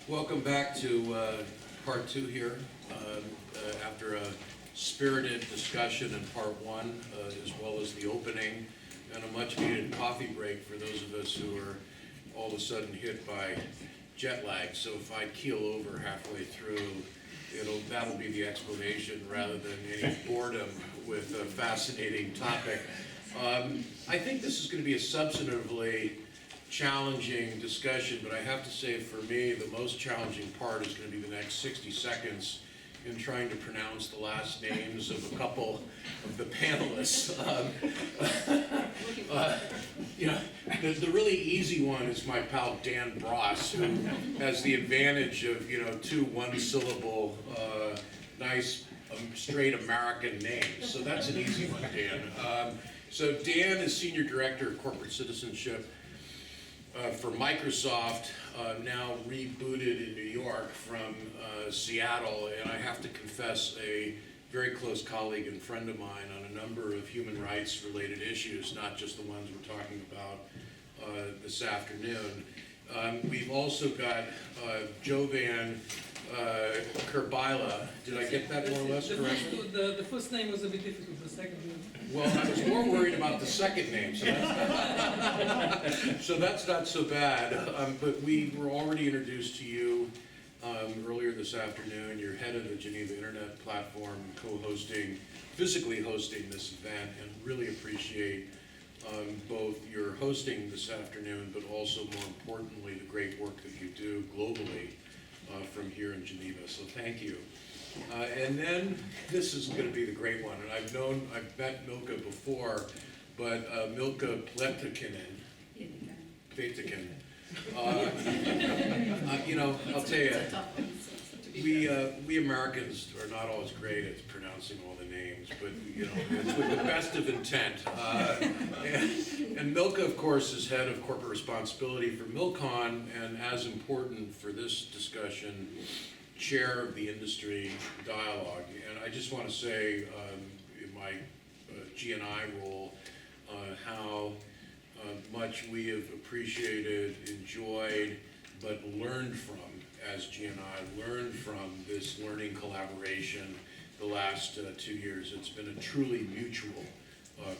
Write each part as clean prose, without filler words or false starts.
Welcome back to part two here. After a spirited discussion in part one, as well as the opening, and a much needed coffee break for those of us who are all of a sudden hit by jet lag. So if I keel over halfway through, that'll be the explanation rather than any boredom with a fascinating topic. I think this is going to be a substantively challenging discussion, but I have to say for me the most challenging part is going to be the next 60 seconds in trying to pronounce the last names of a couple of the panelists. The really easy one is my pal Dan Bross, who has the advantage of two one-syllable nice straight American names. So that's an easy one, Dan. So Dan is Senior Director of Corporate Citizenship for Microsoft, now rebooted in New York from Seattle, and I have to confess, a very close colleague and friend of mine on a number of human rights related issues, not just the ones we're talking about this afternoon. We've also got Jovan Kerbila. Did I get that more or less correct? The first name was a bit difficult, the second name. Well, I was more worried about the second name, so that's not so bad. But we were already introduced to you earlier this afternoon. You're head of the Geneva Internet Platform, physically hosting this event, and really appreciate both your hosting this afternoon, but also more importantly, the great work that you do globally from here in Geneva. So thank you. And then this is going to be the great one, and I've met Milka before, but Milka Pletikinen, I'll tell you, we Americans are not always great at pronouncing all the names, but it's with the best of intent. And Milka, of course, is head of corporate responsibility for Milcon, and as important for this discussion, chair of the industry dialogue. And I just want to say, in my G&I role, how much we have appreciated, enjoyed, but learned from, as G&I, learned from this learning collaboration the last 2 years. It's been a truly mutual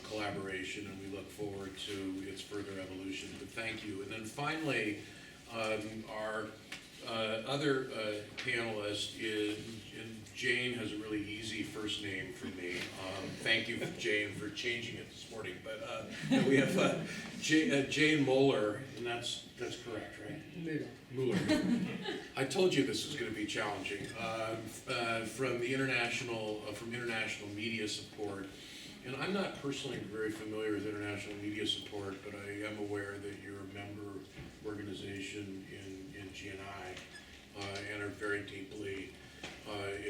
collaboration, and we look forward to its further evolution. But thank you. And then finally, our other panelist is, and Jane has a really easy first name for me. Thank you, Jane, for changing it this morning. But we have Jane Moeller, and that's correct, right? Mueller. I told you this was going to be challenging. From International Media Support. And I'm not personally very familiar with International Media Support, but I am aware that you're a member organization in G&I and are very deeply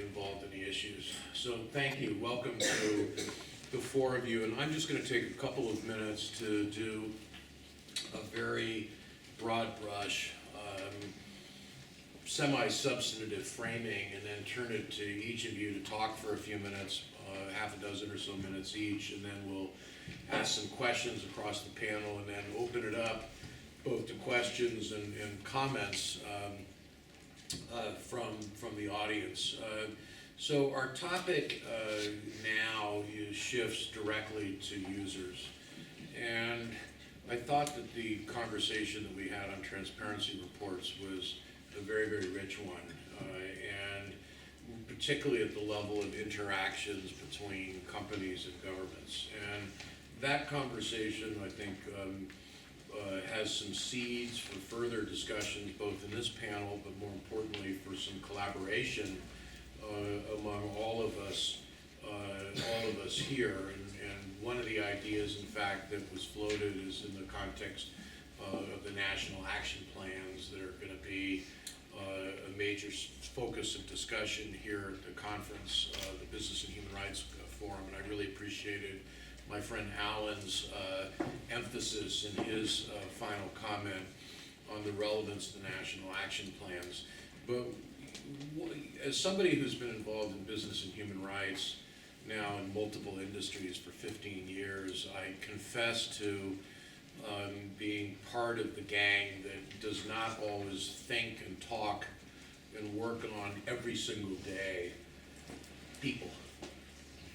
involved in the issues. So thank you. Welcome to the four of you. And I'm just going to take a couple of minutes to do a very broad brush, semi-substantive framing, and then turn it to each of you to talk for a few minutes, half a dozen or so minutes each, and then we'll ask some questions across the panel and then open it up both to questions and comments from the audience. So our topic now shifts directly to users. And I thought that the conversation that we had on transparency reports was a very, very rich one, and particularly at the level of interactions between companies and governments. And that conversation, I think, has some seeds for further discussions, both in this panel, but more importantly for some collaboration among all of us here. And one of the ideas, in fact, that was floated is in the context of the national action plans that are going to be a major focus of discussion here at the conference, the Business and Human Rights Forum. And I really appreciated my friend Alan's emphasis in his final comment on the relevance of the national action plans. But as somebody who's been involved in business and human rights now in multiple industries for 15 years, I confess to being part of the gang that does not always think and talk and work on every single day people,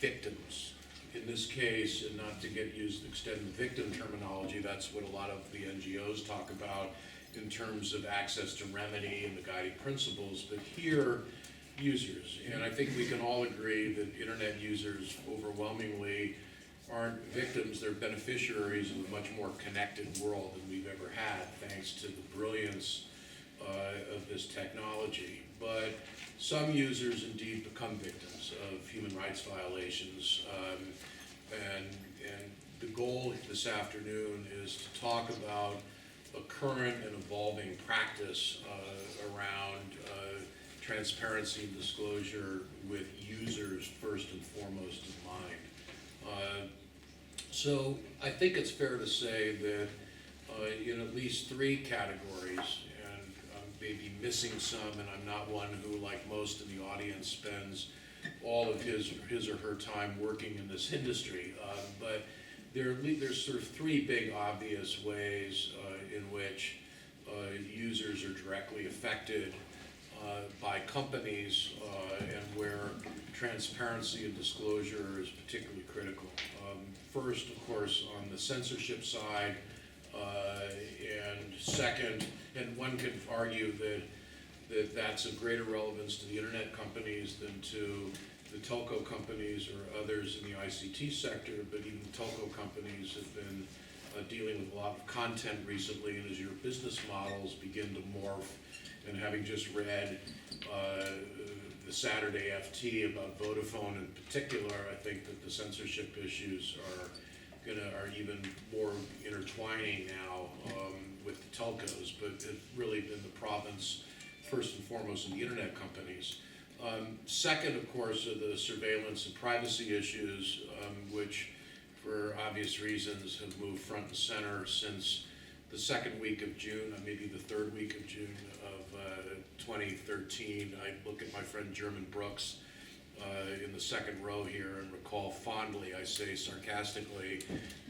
victims. In this case, and not to extend the victim terminology, that's what a lot of the NGOs talk about in terms of access to remedy and the guiding principles, but here, users. And I think we can all agree that internet users overwhelmingly aren't victims, they're beneficiaries of a much more connected world than we've ever had, thanks to the brilliance of this technology. But some users indeed become victims of human rights violations. And the goal this afternoon is to talk about a current and evolving practice around transparency and disclosure with users first and foremost in mind. So I think it's fair to say that in at least three categories, and I'm maybe missing some, and I'm not one who, like most in the audience, spends all of his or her time working in this industry, but there's sort of three big obvious ways in which users are directly affected by companies and where transparency and disclosure is particularly critical. First, of course, on the censorship side, and second, and one could argue that's of greater relevance to the internet companies than to the telco companies or others in the ICT sector, but even telco companies have been dealing with a lot of content recently, and as your business models begin to morph, and having just read the Saturday FT about Vodafone in particular, I think that the censorship issues are even more intertwining now with the telcos, but it's really been the province first and foremost of the internet companies. Second, of course, are the surveillance and privacy issues, which for obvious reasons have moved front and center since the second week of June, maybe the third week of June of 2013. I look at my friend German Brooks in the second row here and recall fondly, I say sarcastically,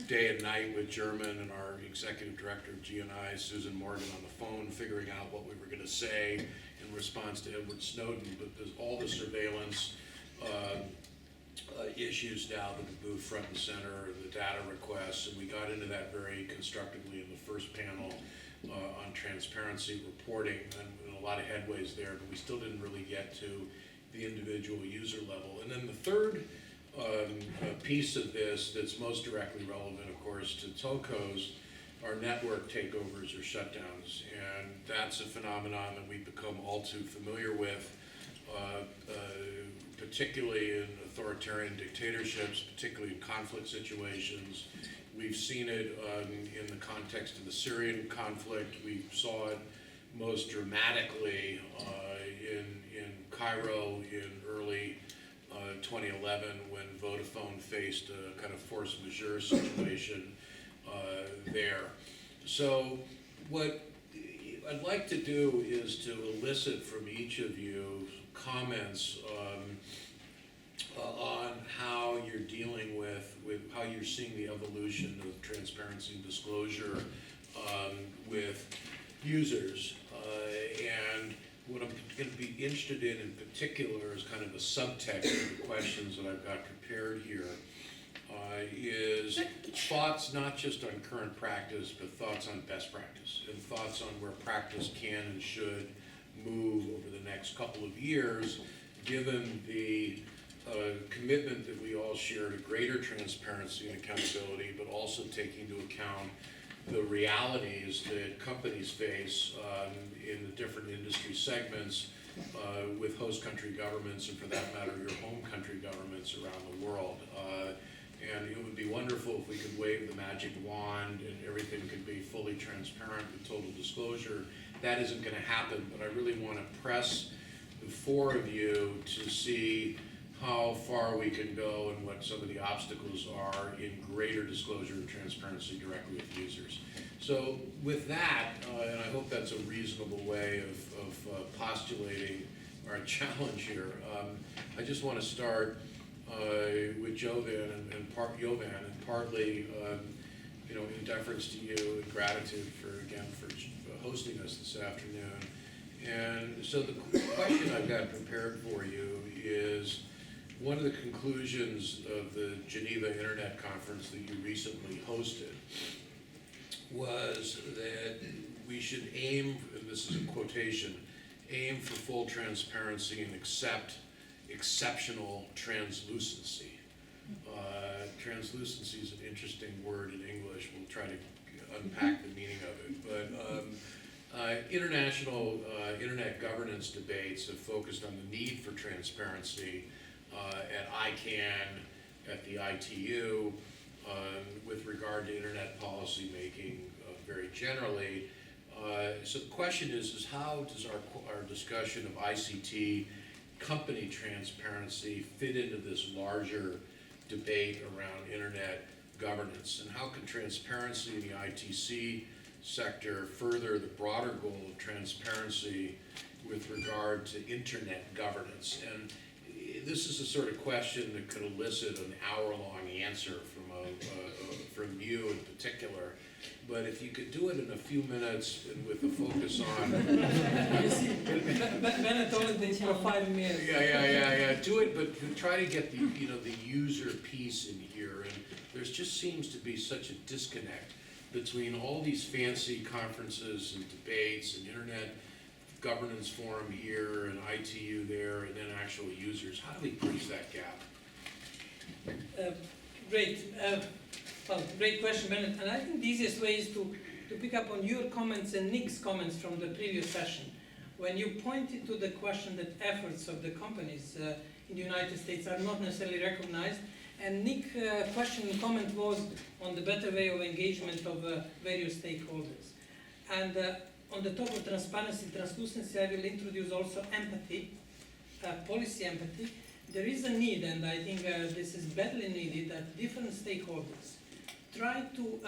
day and night with German and our executive director of GNI, Susan Morgan, on the phone figuring out what we were going to say in response to Edward Snowden. But there's all the surveillance issues now that have moved front and center, the data requests, and we got into that very constructively in the first panel on transparency reporting, and a lot of headways there, but we still didn't really get to the individual user level. And then the third piece of this that's most directly relevant, of course, to telcos are network takeovers or shutdowns, and that's a phenomenon that we've become all too familiar with, particularly in authoritarian dictatorships, particularly in conflict situations. We've seen it in the context of the Syrian conflict. We saw it most dramatically in Cairo in early 2011 when Vodafone faced a kind of force majeure situation there. So what I'd like to do is to elicit from each of you comments on how you're dealing with how you're seeing the evolution of transparency and disclosure with users. And what I'm going to be interested in particular is kind of a subtext of the questions that I've got prepared here, is thoughts not just on current practice, but thoughts on best practice, and thoughts on where practice can and should move over the next couple of years, given the commitment that we all share to greater transparency and accountability, but also taking into account the realities that companies face in the different industry segments with host country governments, and for that matter, your home country governments around the world. And it would be wonderful if we could wave the magic wand and everything could be fully transparent with total disclosure. That isn't going to happen, but I really want to press the four of you to see how far we can go and what some of the obstacles are in greater disclosure and transparency directly with users. So with that, and I hope that's a reasonable way of postulating our challenge here, I just want to start with Jovan and partly in deference to you and gratitude for hosting us this afternoon, And so the question I've got prepared for you is, one of the conclusions of the Geneva Internet Conference that you recently hosted was that we should aim, and this is a quotation, aim for full transparency and accept exceptional translucency. Translucency is an interesting word in English. We'll try to unpack the meaning of it. But international internet governance debates have focused on the need for transparency at ICANN, at the ITU, with regard to internet policy making very generally. So the question is how does our discussion of ICT company transparency fit into this larger debate around internet governance? And how can transparency in the ITC sector further the broader goal of transparency with regard to internet governance? And this is the sort of question that could elicit an hour-long answer from you in particular. But if you could do it in a few minutes and with a focus on... Bennett only did for 5 minutes. Yeah. Do it, but try to get the user piece in here. And there just seems to be such a disconnect between all these fancy conferences and debates and internet governance forum here and ITU there, and then actual users. How do we bridge that gap? Great. Well, great question, Bennett. And I think the easiest way is to pick up on your comments and Nick's comments from the previous session. When you pointed to the question that efforts of the companies in the United States are not necessarily recognized, and Nick's question and comment was on the better way of engagement of various stakeholders. And on the top of transparency, translucency, I will introduce also empathy, policy empathy. There is a need, and I think this is badly needed, that different stakeholders try to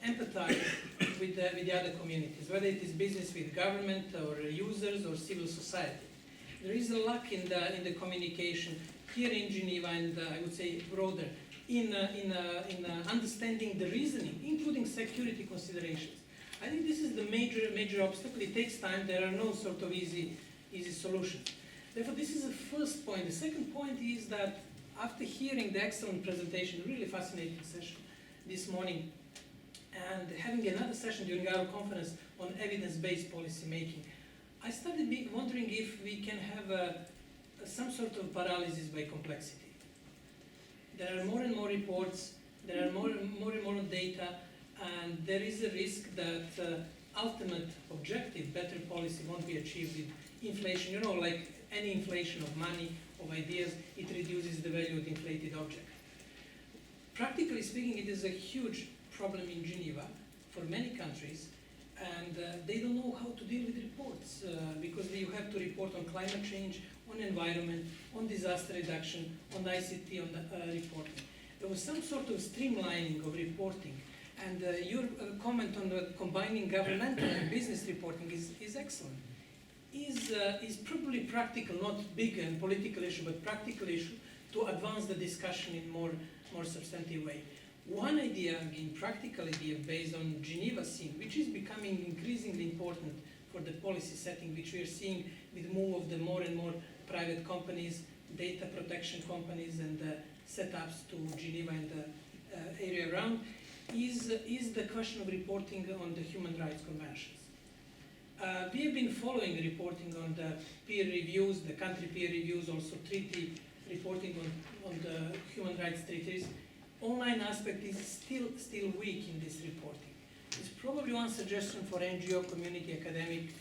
empathize with the other communities, whether it is business with government or users or civil society. There is a lack in the communication here in Geneva, and I would say broader, in understanding the reasoning, including security considerations. I think this is the major obstacle. It takes time. There are no sort of easy solutions. Therefore, this is the first point. The second point is that after hearing the excellent presentation, really fascinating session this morning, and having another session during our conference on evidence-based policy making, I started wondering if we can have some sort of paralysis by complexity. There are more and more reports, there are more and more data, and there is a risk that ultimate objective, better policy, won't be achieved with inflation. You know, like any inflation of money, of ideas, it reduces the value of the inflated object. Practically speaking, it is a huge problem in Geneva for many countries, and they don't know how to deal with reports because you have to report on climate change, on environment, on disaster reduction, on ICT, on reporting. There was some sort of streamlining of reporting, and your comment on combining governmental and business reporting is excellent. Is probably practical, not big and political issue, but practical issue to advance the discussion in more substantive way. One idea, again, practical idea based on Geneva scene, which is becoming increasingly important for the policy setting, which we are seeing with move of the more and more private companies, data protection companies, and setups to Geneva and the area around, is the question of reporting on the human rights conventions. We have been following reporting on the peer reviews, the country peer reviews, also treaty reporting on the human rights treaties. Online aspect is still weak in this reporting. It's probably one suggestion for NGO community, academic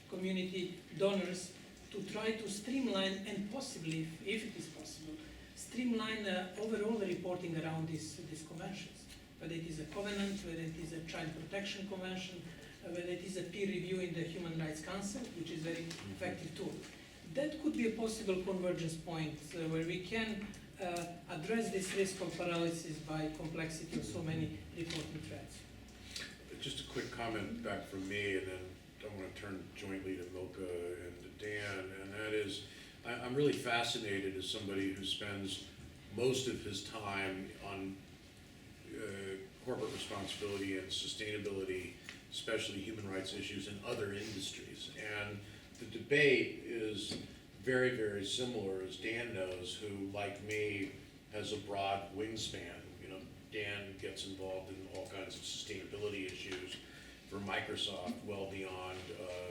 community, donors to try to streamline and possibly, if it is possible, streamline overall the reporting around these conventions. Whether it is a covenant, whether it is a child protection convention, whether it is a peer review in the Human Rights Council, which is a very effective tool. That could be a possible convergence point where we can address this risk of paralysis by complexity of so many reporting threads. Just a quick comment back from me, and then I want to turn jointly to Milka and to Dan, and that is, I'm really fascinated as somebody who spends most of his time on corporate responsibility and sustainability, especially human rights issues in other industries. And the debate is very, very similar, as Dan knows, who, like me, has a broad wingspan. You know, Dan gets involved in all kinds of sustainability issues for Microsoft, well beyond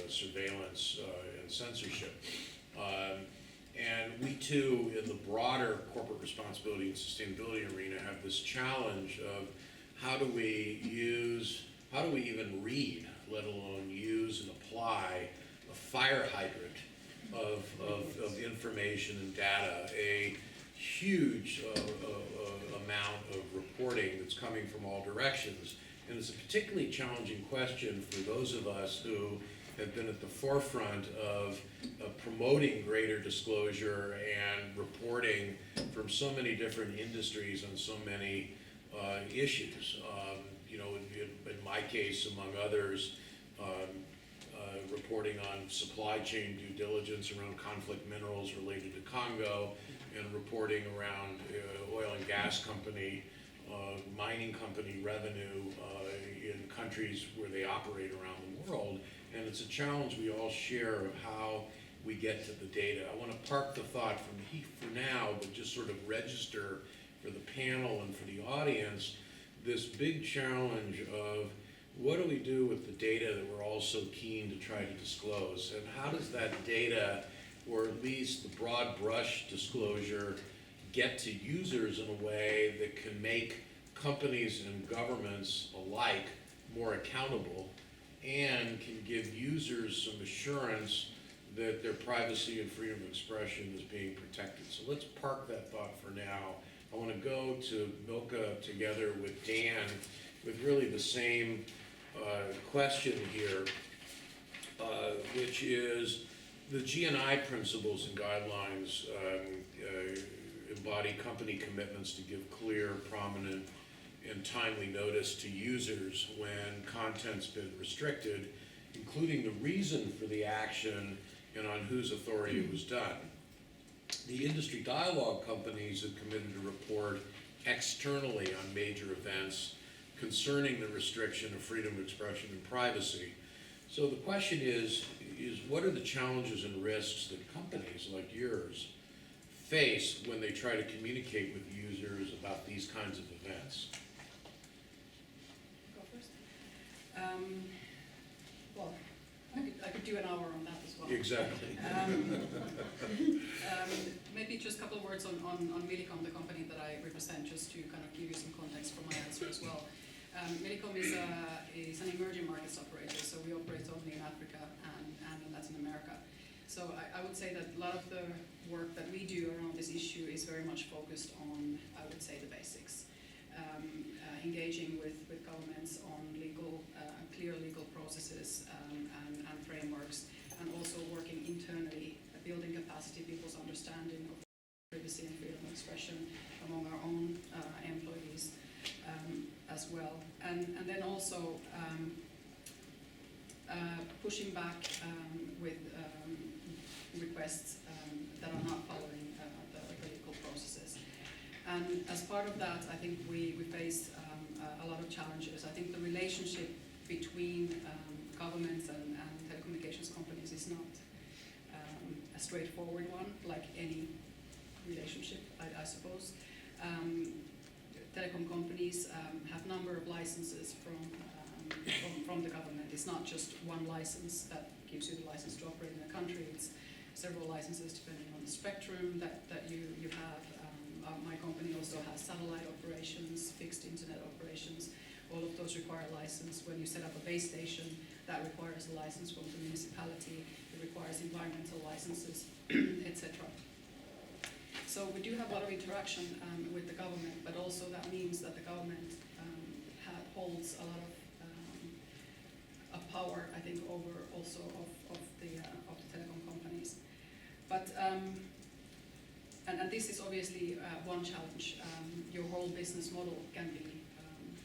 surveillance and censorship. And we too, in the broader corporate responsibility and sustainability arena, have this challenge of how do we even read, let alone use and apply a fire hydrant of information and data, a huge amount of reporting that's coming from all directions. And it's a particularly challenging question for those of us who have been at the forefront of promoting greater disclosure and reporting from so many different industries on so many issues. You know, in my case, among others, reporting on supply chain due diligence around conflict minerals related to Congo, and reporting around oil and gas company, mining company revenue in countries where they operate around the world. And it's a challenge we all share of how we get to the data. I want to park the thought for now, but just sort of register for the panel and for the audience this big challenge of what do we do with the data that we're all so keen to try to disclose, and how does that data, or at least the broad brush disclosure, get to users in a way that can make companies and governments alike more accountable and can give users some assurance that their privacy and freedom of expression is being protected. So let's park that thought for now. I want to go to Milka together with Dan with really the same question here, which is the G&I principles and guidelines embody company commitments to give clear, prominent, and timely notice to users when content's been restricted, including the reason for the action and on whose authority it was done. The industry dialogue companies have committed to report externally on major events concerning the restriction of freedom of expression and privacy. So the question is what are the challenges and risks that companies like yours face when they try to communicate with users about these kinds of events? Go first. Well, I could do an hour on that as well. Exactly. Maybe just a couple of words on Millicom, the company that I represent, just to kind of give you some context for my answer as well. Millicom is an emerging markets operator, so we operate only in Africa and in Latin America. So I would say that a lot of the work that we do around this issue is very much focused on, I would say, the basics. Engaging with governments on clear legal processes and frameworks, and also working internally, building capacity, people's understanding of privacy and freedom of expression among our own employees as well. And then also pushing back with requests that are not following the legal processes. And as part of that, I think we face a lot of challenges. I think the relationship between governments and telecommunications companies is not a straightforward one, like any relationship, I suppose. Telecom companies have a number of licenses from the government. It's not just one license that gives you the license to operate in a country. It's several licenses depending on the spectrum that you have. My company also has satellite operations, fixed internet operations. All of those require a license. When you set up a base station, that requires a license from the municipality. It requires environmental licenses, etc. So we do have a lot of interaction with the government, but also that means that the government holds a lot of power, I think, over also of the telecom companies. But and this is obviously one challenge. Your whole business model can be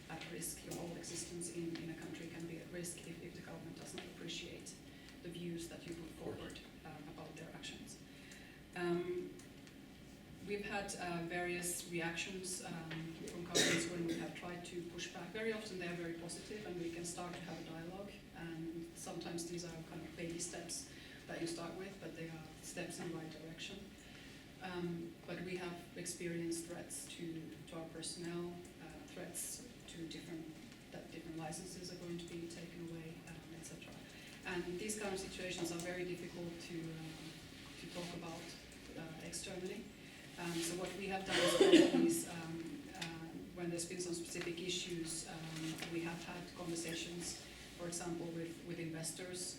at risk. Your whole existence in a country can be at risk if the government does not appreciate the views that you put forward about their actions. We've had various reactions from companies when we have tried to push back. Very often they are very positive and we can start to have a dialogue, and sometimes these are kind of baby steps that you start with, but they are steps in the right direction. But we have experienced threats to our personnel, threats to different licenses are going to be taken away, etc. And these kind of situations are very difficult to talk about externally. So what we have done as well is when there's been some specific issues, we have had conversations, for example, with investors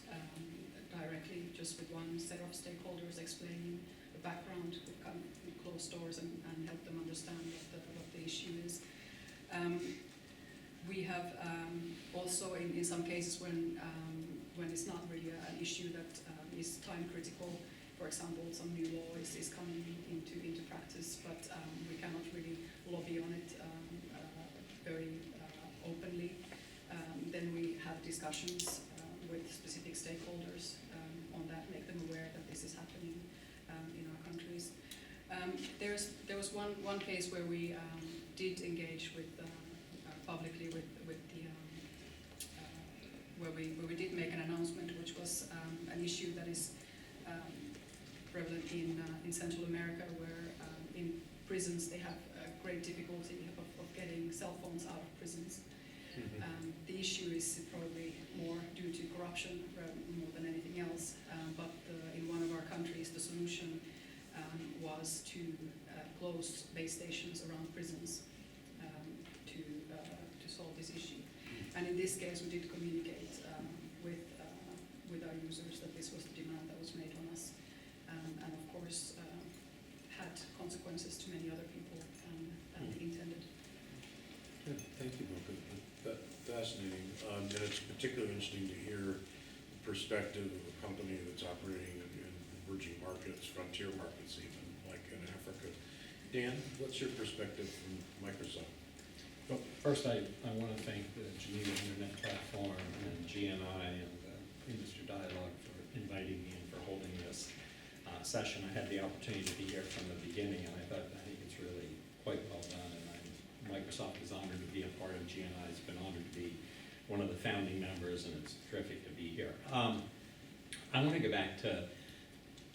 directly, just with one set of stakeholders explaining the background, we kind of close doors and help them understand what the issue is. We have also, in some cases when it's not really an issue that is time critical, for example, some new law is coming into practice, but we cannot really lobby on it very openly. Then we have discussions with specific stakeholders on that, make them aware that this is happening in our countries. There was one case where we did engage with publicly with the where we did make an announcement, which was an issue that is prevalent in Central America, where in prisons they have great difficulty of getting cell phones out of prisons. The issue is probably more due to corruption more than anything else, but in one of our countries the solution was to close base stations around prisons to solve this issue. And in this case we did communicate with our users that this was the demand that was made on us, and of course had consequences to many other people than intended. Good. Thank you, Milka. That's fascinating, and it's particularly interesting to hear the perspective of a company that's operating in emerging markets, frontier markets even, like in Africa. Dan, what's your perspective from Microsoft? Well, first I want to thank the Geneva Internet Platform and GNI and the Industry Dialogue for inviting me and for holding this session. I had the opportunity to be here from the beginning, and I think it's really quite well done. And Microsoft is honored to be a part of GNI. It's been honored to be one of the founding members, and it's terrific to be here. I want to go back to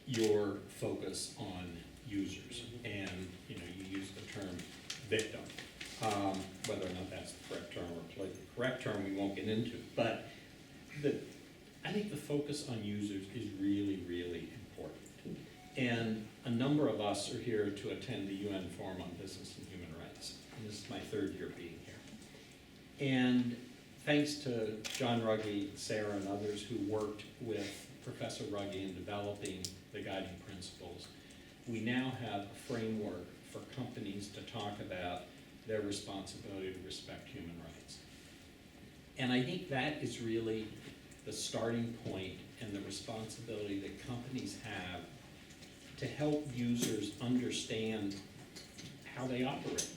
your focus on users, and you use the term victim. Whether or not that's the correct term or the correct term, we won't get into. But I think the focus on users is really, really important. And a number of us are here to attend the UN Forum on Business and Human Rights. And this is my third year being here. And thanks to John Ruggie, Sarah, and others who worked with Professor Ruggie in developing the guiding principles, we now have a framework for companies to talk about their responsibility to respect human rights. And I think that is really the starting point and the responsibility that companies have to help users understand how they operate.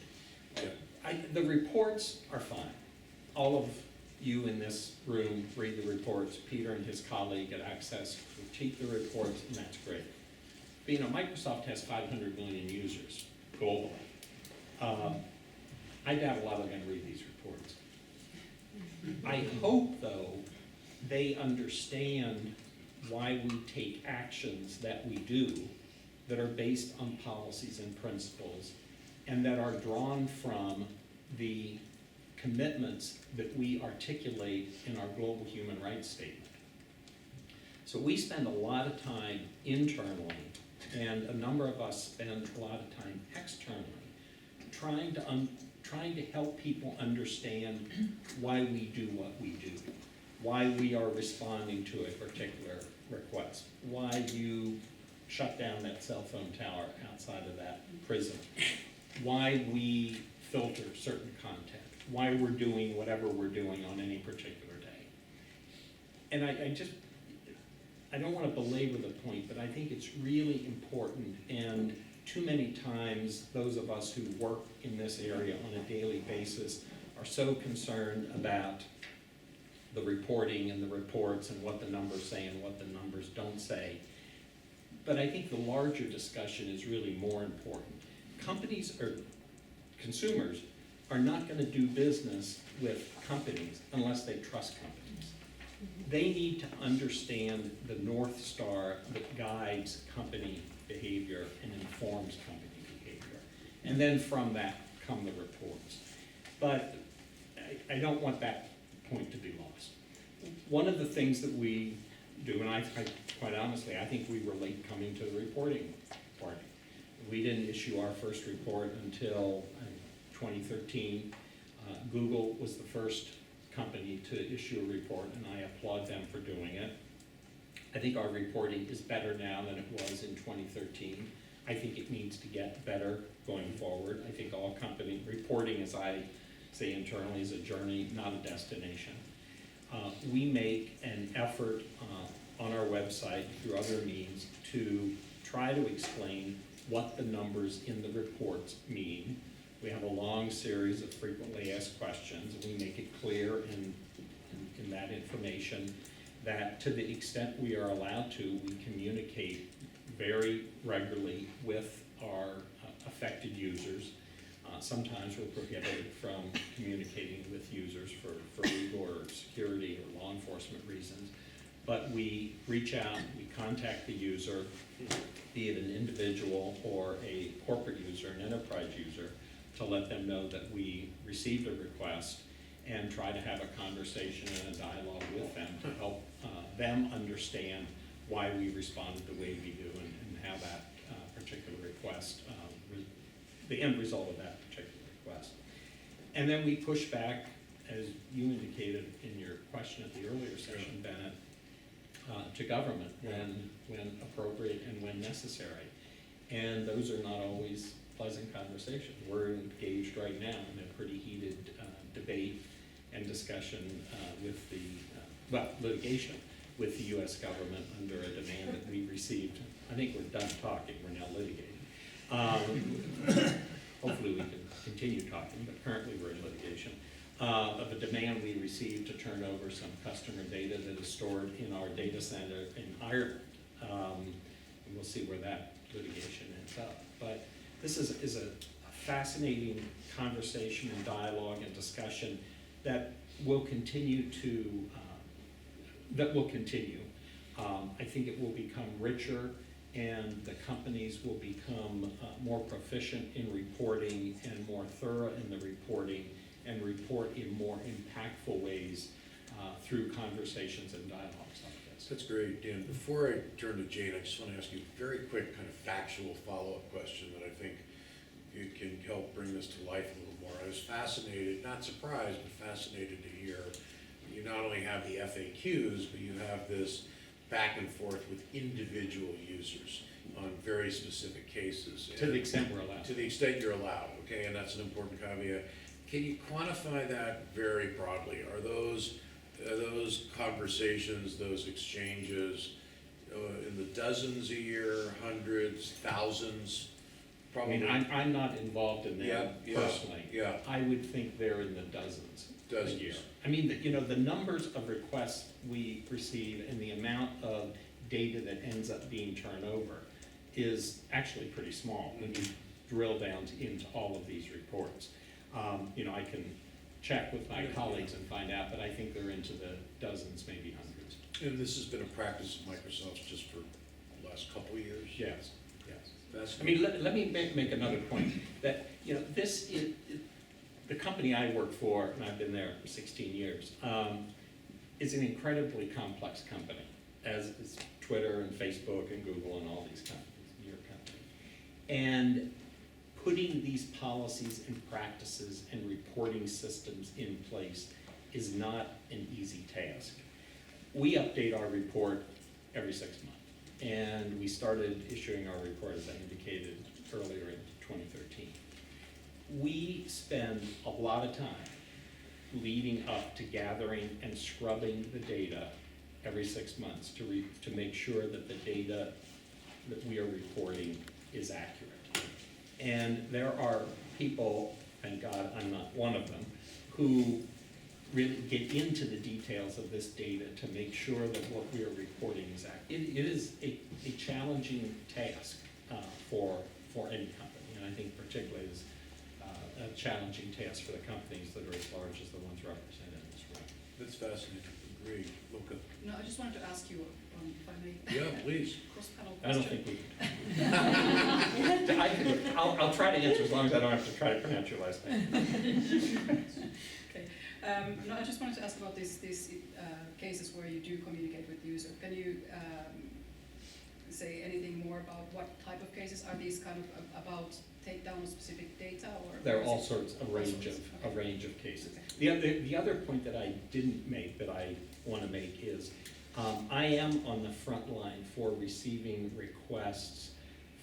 The reports are fine. All of you in this room read the reports. Peter and his colleague at Access critique the reports, and that's great. But Microsoft has 500 million users globally. I doubt a lot are going to read these reports. I hope, though, they understand why we take actions that we do that are based on policies and principles and that are drawn from the commitments that we articulate in our global human rights statement. So we spend a lot of time internally, and a number of us spend a lot of time externally, trying to help people understand why we do what we do, why we are responding to a particular request, why you shut down that cell phone tower outside of that prison, why we filter certain content, why we're doing whatever we're doing on any particular day. And I don't want to belabor the point, but I think it's really important, and too many times those of us who work in this area on a daily basis are so concerned about the reporting and the reports and what the numbers say and what the numbers don't say. But I think the larger discussion is really more important. Consumers are not going to do business with companies unless they trust companies. they need to understand the North Star that guides company behavior and informs company behavior. And then from that come the reports. But I don't want that point to be lost. One of the things that we do, and I quite honestly, I think we were late coming to the reporting part. We didn't issue our first report until 2013. Google was the first company to issue a report, and I applaud them for doing it. I think our reporting is better now than it was in 2013. I think it needs to get better going forward. I think all company reporting, as I say internally, is a journey, not a destination. We make an effort on our website through other means to try to explain what the numbers in the reports mean. We have a long series of frequently asked questions, and we make it clear in that information that to the extent we are allowed to, we communicate very regularly with our affected users. Sometimes we're prohibited from communicating with users for legal or security or law enforcement reasons. But we reach out, we contact the user, be it an individual or a corporate user, an enterprise user, to let them know that we received a request and try to have a conversation and a dialogue with them to help them understand why we responded the way we do and how that particular request, the end result of that particular request. And then we push back, as you indicated in your question at the earlier session, Bennett, to government when appropriate and when necessary. And those are not always pleasant conversations. We're engaged right now in a pretty heated debate and discussion with the, litigation with the U.S. government under a demand that we received. I think we're done talking, we're now litigating. Hopefully we can continue talking, but currently we're in litigation. Of a demand we received to turn over some customer data that is stored in our data center in Ireland. And we'll see where that litigation ends up. But this is a fascinating conversation and dialogue and discussion that will continue to, I think it will become richer, and the companies will become more proficient in reporting and more thorough in the reporting and report in more impactful ways through conversations and dialogues like this. That's great, Dan. Before I turn to Jane, I just want to ask you a very quick kind of factual follow-up question that I think you can help bring this to life a little more. I was fascinated, not surprised, but fascinated to hear you not only have the FAQs, but you have this back and forth with individual users on very specific cases. To the extent we're allowed. To the extent you're allowed, okay, and that's an important caveat. Can you quantify that very broadly? Are those conversations, those exchanges in the dozens a year, hundreds, thousands? Probably. I mean, I'm not involved in that personally. Yeah. I would think they're in the dozens a year. I mean, the numbers of requests we receive and the amount of data that ends up being turned over is actually pretty small when you drill down into all of these reports. I can check with my colleagues and find out, but I think they're into the dozens, maybe hundreds. And this has been a practice of Microsoft's just for the last couple of years? Yes. That's I mean, let me make another point that, this is, the company I work for, and I've been there for 16 years, is an incredibly complex company, as is Twitter and Facebook and Google and all these companies, your company. And putting these policies and practices and reporting systems in place is not an easy task. We update our report every 6 months. And we started issuing our report, as I indicated earlier, in 2013. We spend a lot of time leading up to gathering and scrubbing the data every 6 months to make sure that the data that we are reporting is accurate. And there are people, thank God I'm not one of them, who really get into the details of this data to make sure that what we are reporting is accurate. It is a challenging task for any company, and I think particularly is a challenging task for the companies that are as large as the ones represented in this room. fascinating. agree. Luca? No, I just wanted to ask you, if I may, Yeah, please. cross-panel I don't question. think we. I'll try to answer as long as I don't have to try to pronounce your last name. Okay. No, I just wanted to ask about these cases where you do communicate with the user. Can you say anything more about what type of cases? Are these kind of about take down specific data, or? There are is all it- sorts, a range of cases. Okay. The other point that I didn't make that I want to make is, I am on the front line for receiving requests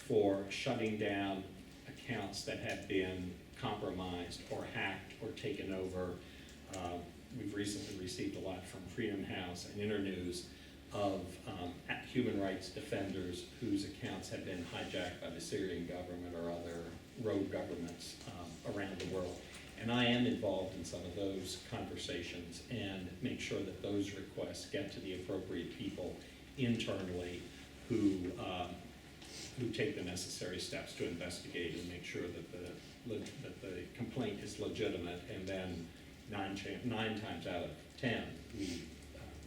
for shutting down accounts that have been compromised or hacked or taken over. We've recently received a lot from Freedom House and Internews of human rights defenders whose accounts have been hijacked by the Syrian government or other rogue governments around the world. And I am involved in some of those conversations and make sure that those requests get to the appropriate people internally who take the necessary steps to investigate and make sure that the complaint is legitimate. And then 9 times out of 10, we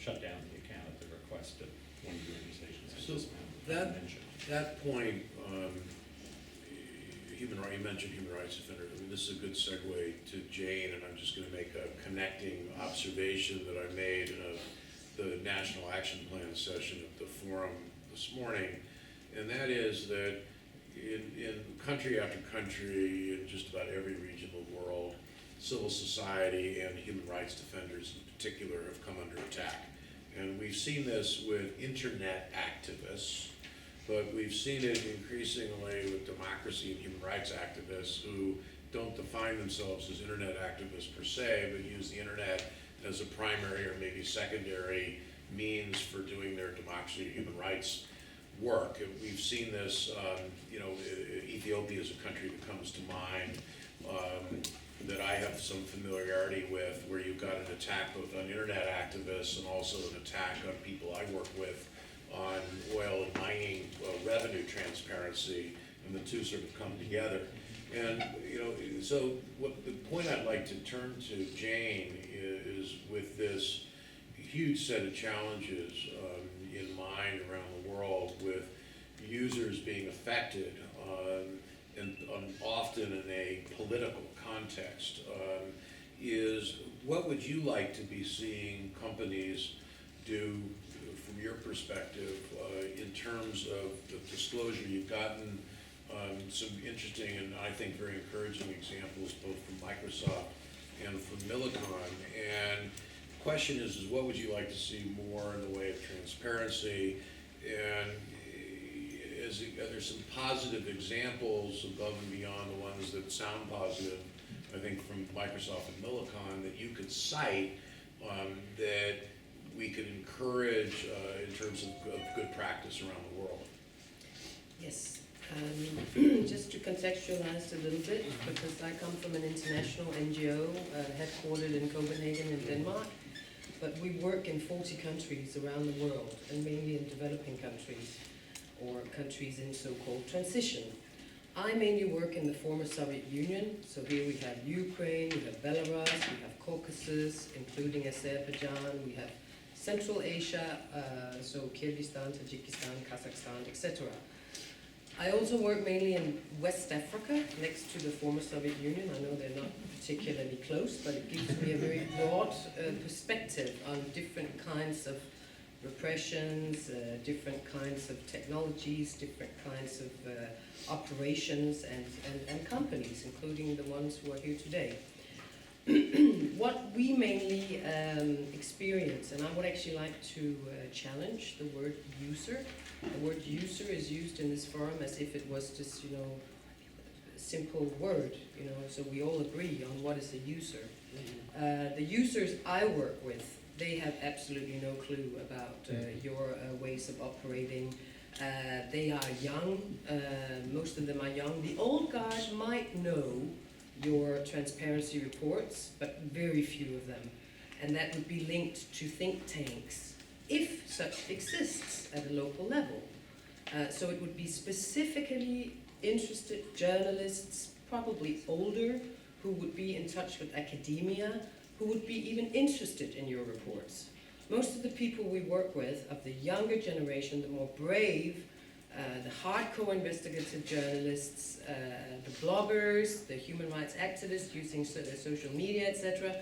shut down the account at the request of one of the organizations I So just mentioned. That point, you mentioned human rights defender. I mean, this is a good segue to Jane, and I'm just going to make a connecting observation that I made in the National Action Plan session at the forum this morning, and that is that in country after country, in just about every region of the world, civil society and human rights defenders in particular have come under attack. And we've seen this with internet activists, but we've seen it increasingly with democracy and human rights activists who don't define themselves as internet activists per se, but use the internet as a primary or maybe secondary means for doing their democracy and human rights work. And we've seen this, Ethiopia is a country that comes to mind, that I have some familiarity with, where you've got an attack both on internet activists and also an attack on people I work with on oil and mining revenue transparency, and the two sort of come together. And so what the point I'd like to turn to Jane is with this huge set of challenges in mind around the world, with users being affected, and often in a political context, is what would you like to be seeing companies do from your perspective in terms of the disclosure? You've gotten some interesting and I think very encouraging examples both from Microsoft and from Millicom. And the question is what would you like to see more in the way of transparency? And are there some positive examples above and beyond the ones that sound positive, I think from Microsoft and Millicom, that you could cite that we could encourage in terms of good practice around the world? Yes. Just to contextualize a little bit, because I come from an international NGO headquartered in Copenhagen in Denmark, but we work in 40 countries around the world, and mainly in developing countries or countries in so-called transition. I mainly work in the former Soviet Union, so here we have Ukraine, we have Belarus, we have Caucasus, including Azerbaijan, we have Central Asia, so Kyrgyzstan, Tajikistan, Kazakhstan, etc. I also work mainly in West Africa, next to the former Soviet Union. I know they're not particularly close, but it gives me a very broad perspective on different kinds of repressions, different kinds of technologies, different kinds of operations and companies, including the ones who are here today. What we mainly experience, and I would actually like to challenge the word user. The word user is used in this forum as if it was just, a simple word, so we all agree on what is a user. The users I work with, they have absolutely no clue about your ways of operating. They are young, most of them are young. The old guys might know your transparency reports, but very few of them. And that would be linked to think tanks, if such exists at a local level. So it would be specifically interested journalists, probably older, who would be in touch with academia, who would be even interested in your reports. most of the people we work with, of the younger generation, the more brave, the hardcore investigative journalists, the bloggers, the human rights activists using social media, etc.,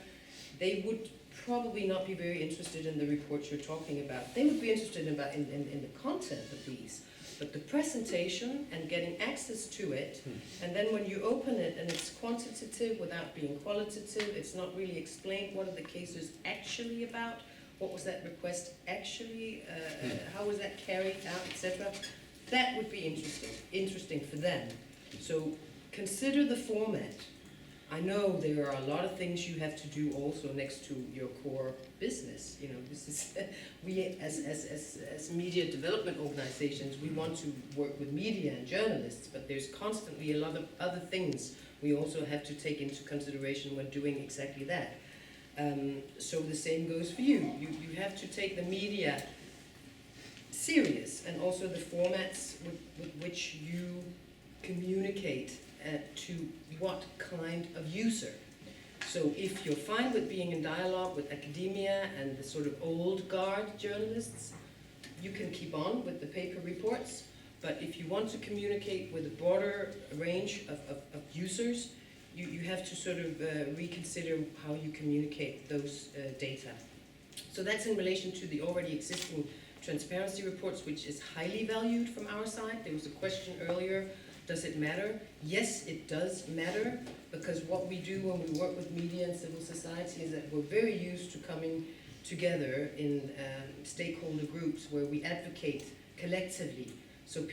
they would probably not be very interested in the reports you're talking about. They would be interested in the content of these, but the presentation and getting access to it, and then when you open it and it's quantitative without being qualitative, it's not really explained what are the cases actually about, what was that request actually, how was that carried out, etc. That would be interesting for them. So consider the format. I know there are a lot of things you have to do also next to your core business. You know, this is we as media development organizations, we want to work with media and journalists, but there's constantly a lot of other things we also have to take into consideration when doing exactly that. So the same goes for you. You have to take the media serious, and also the formats with which you communicate to what kind of user. So if you're fine with being in dialogue with academia and the sort of old guard journalists, you can keep on with the paper reports. But if you want to communicate with a broader range of users, you have to sort of reconsider how you communicate those data. So that's in relation to the already existing transparency reports, which is highly valued from our side. There was a question earlier, does it matter? Yes, it does matter, because what we do when we work with media and civil society is that we're very used to coming together in stakeholder groups where we advocate collectively. So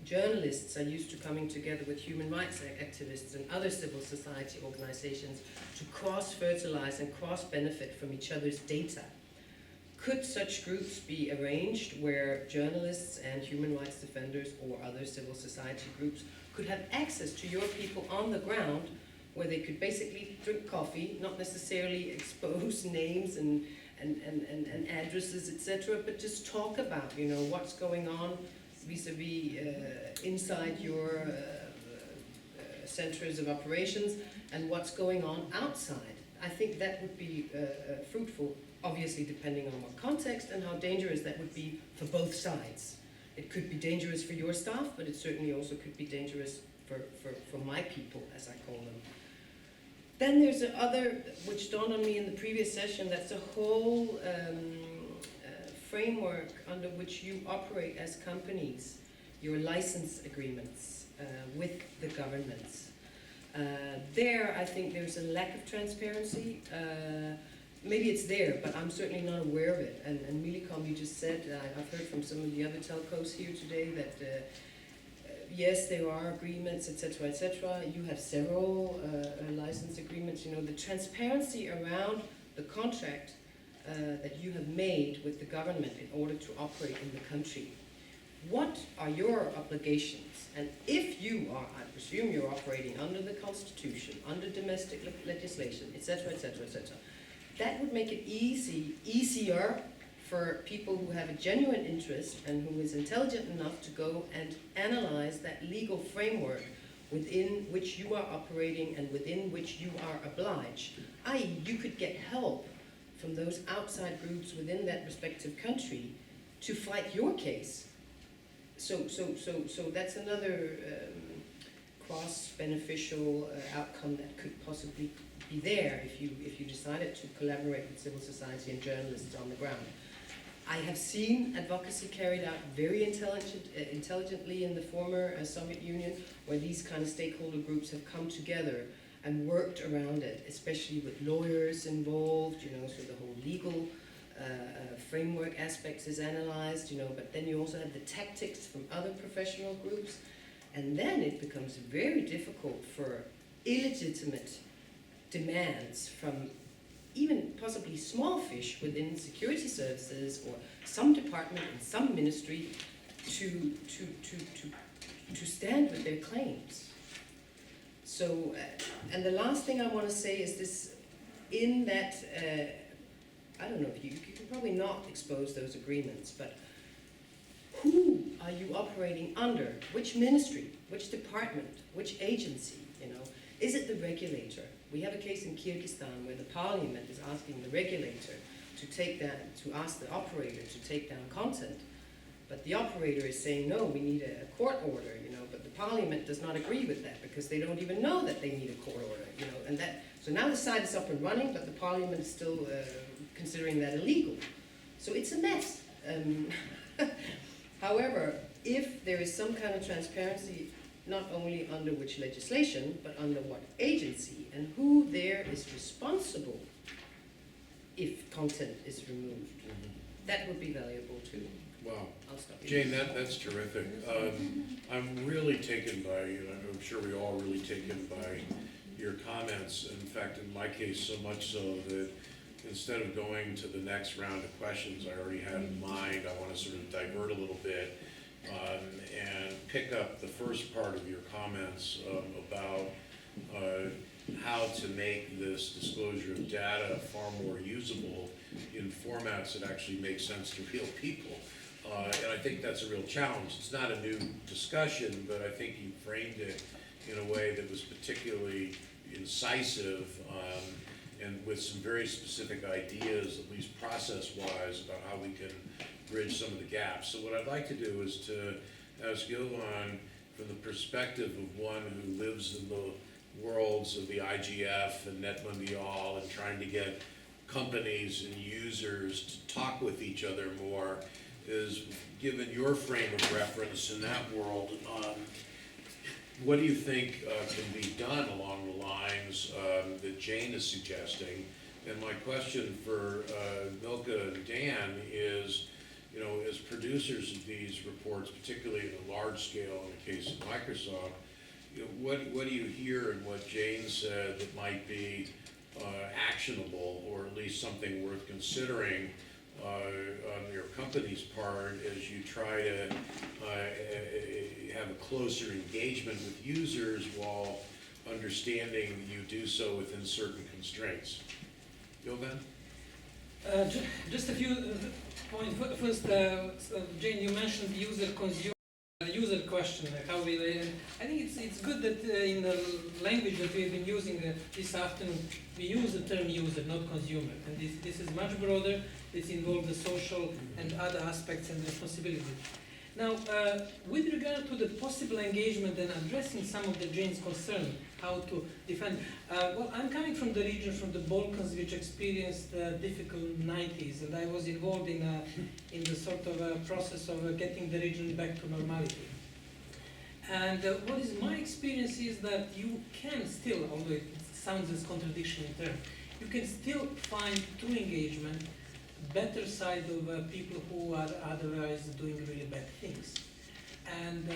journalists are used to coming together with human rights activists and other civil society organizations to cross-fertilize and cross-benefit from each other's data. Could such groups be arranged where journalists and human rights defenders or other civil society groups could have access to your people on the ground, where they could basically drink coffee, not necessarily expose names and addresses, etc., but just talk about, you know, what's going on vis-a-vis inside your centers of operations and what's going on outside. I think that would be fruitful, obviously depending on what context and how dangerous that would be for both sides. It could be dangerous for your staff, but it certainly also could be dangerous for my people, as I call them. Then there's the other, which dawned on me in the previous session, that's a whole framework under which you operate as companies, your license agreements with the governments. There, I think there's a lack of transparency. Maybe it's there, but I'm certainly not aware of it. And Millicom, you just said, I've heard from some of the other telcos here today that yes, there are agreements, etc., etc. You have several license agreements. You know, the transparency around the contract that you have made with the government in order to operate in the country. What are your obligations? And if you are, I presume you're operating under the Constitution, under domestic legislation, etc., etc., etc., that would make it easier for people who have a genuine interest and who is intelligent enough to go and analyze that legal framework within which you are operating and within which you are obliged. i.e., you could get help from those outside groups within that respective country to fight your case. So that's another cross-beneficial outcome that could possibly be there if you decided to collaborate with civil society and journalists on the ground. I have seen advocacy carried out very intelligently in the former Soviet Union, where these kind of stakeholder groups have come together and worked around it, especially with lawyers involved, you know, so the whole legal framework aspects is analyzed, you know, but then you also have the tactics from other professional groups, and then it becomes very difficult for illegitimate demands from even possibly small fish within security services or some department in some ministry to stand with their claims. So, and the last thing I want to say is this, in that, I don't know if you can probably not expose those agreements, but who are you operating under? Which ministry? Which department? Which agency? You know, is it the regulator? We have a case in Kyrgyzstan where the parliament is asking the regulator to ask the operator to take down content. But the operator is saying, no, we need a court order, but the parliament does not agree with that because they don't even know that they need a court order, and that, so now the site is up and running, but the parliament is still considering that illegal. So it's a mess. However, if there is some kind of transparency, not only under which legislation, but under what agency, and who there is responsible if content is removed, that would be valuable too. Wow. I'll stop you. Jane, that's terrific. I'm really taken by, I'm sure we're all really taken by your comments. In fact, in my case, so much so that instead of going to the next round of questions I already had in mind, I want to sort of divert a little bit and pick up the first part of your comments about how to make this disclosure of data far more usable in formats that actually make sense to real people. And I think that's a real challenge. It's not a new discussion, but I think you framed it in a way that was particularly incisive and with some very specific ideas, at least process-wise, about how we can bridge some of the gaps. So what I'd like to do is to ask Johan, from the perspective of one who lives in the worlds of the IGF and Net Mundial and trying to get companies and users to talk with each other more, is given your frame of reference in that world, what do you think can be done along the lines that Jane is suggesting? And my question for Milka and Dan is, as producers of these reports, particularly at a large scale in the case of Microsoft, what do you hear in what Jane said that might be actionable, or at least something worth considering on your company's part as you try to have a closer engagement with users while understanding you do so within certain constraints? Johan? Just a few points. First, Jane, you mentioned user-consumer. User question, how we, I think it's good that in the language that we've been using this afternoon, we use the term user, not consumer. And this is much broader. This involves the social and other aspects and responsibilities. Now, with regard to the possible engagement and addressing some of the Jane's concern, how to defend, well, I'm coming from the region, from the Balkans, which experienced difficult 90s, and I was involved in the sort of process of getting the region back to normality. And what is my experience is that you can still, although it sounds as contradiction in terms, you can still find true engagement, better side of people who are otherwise doing really bad things. And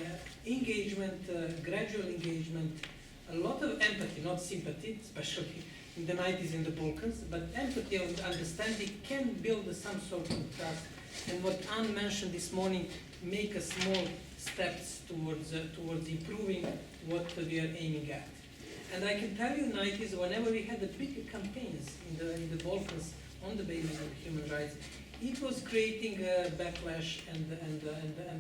engagement, gradual engagement, a lot of empathy, not sympathy, especially in the 90s in the Balkans, but empathy and understanding can build some sort of trust. And what Anne mentioned this morning, make a small steps towards improving what we are aiming at. And I can tell you, 90s, whenever we had the big campaigns in the Balkans on the basis of human rights, it was creating a backlash and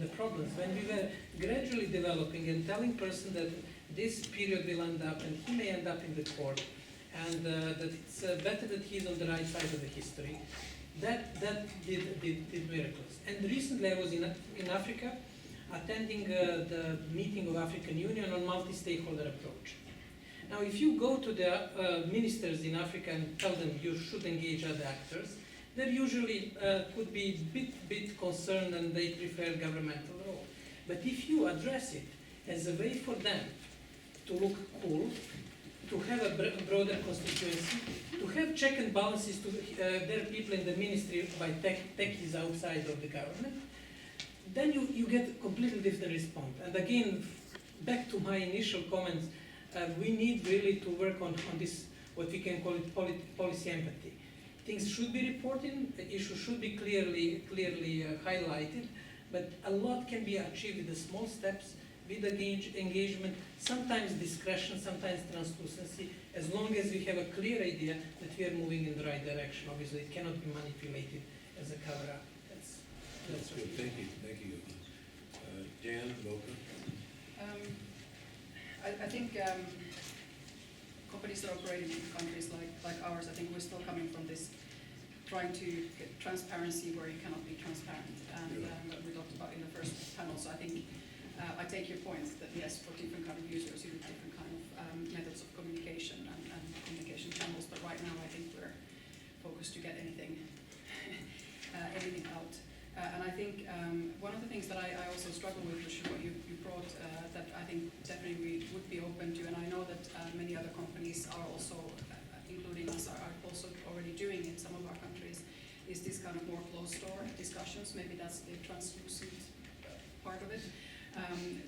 the problems. When we were gradually developing and telling person that this period will end up and he may end up in the court, and that it's better that he's on the right side of the history, that did miracles. And recently I was in Africa attending the meeting of African Union on multi-stakeholder approach. Now, if you go to the ministers in Africa and tell them you should engage other actors, they usually could be bit concerned and they prefer governmental role. But if you address it as a way for them to look cool, to have a broader constituency, to have check and balances to their people in the ministry by techies outside of the government, then you get a completely different response. And again, back to my initial comments, we need really to work on this, what we can call it policy empathy. Things should be reported, issues should be clearly highlighted, but a lot can be achieved with the small steps, with engagement, sometimes discretion, sometimes translucency, as long as we have a clear idea that we are moving in the right direction. Obviously, it cannot be manipulated as a cover-up. That's good. Thank you. Dan, Milka? I think companies that operate in countries like ours, I think we're still coming from this trying to get transparency where you cannot be transparent, and that we talked about in the first panel. So I think I take your point that yes, for different kind of users, you need different kind of methods of communication and communication channels. But right now, I think we're focused to get anything out. And I think one of the things that I also struggle with, which is what you brought, that I think definitely we would be open to, and I know that many other companies are also, including us, are also already doing in some of our countries, is this kind of more closed-door discussions. Maybe that's the translucent part of it,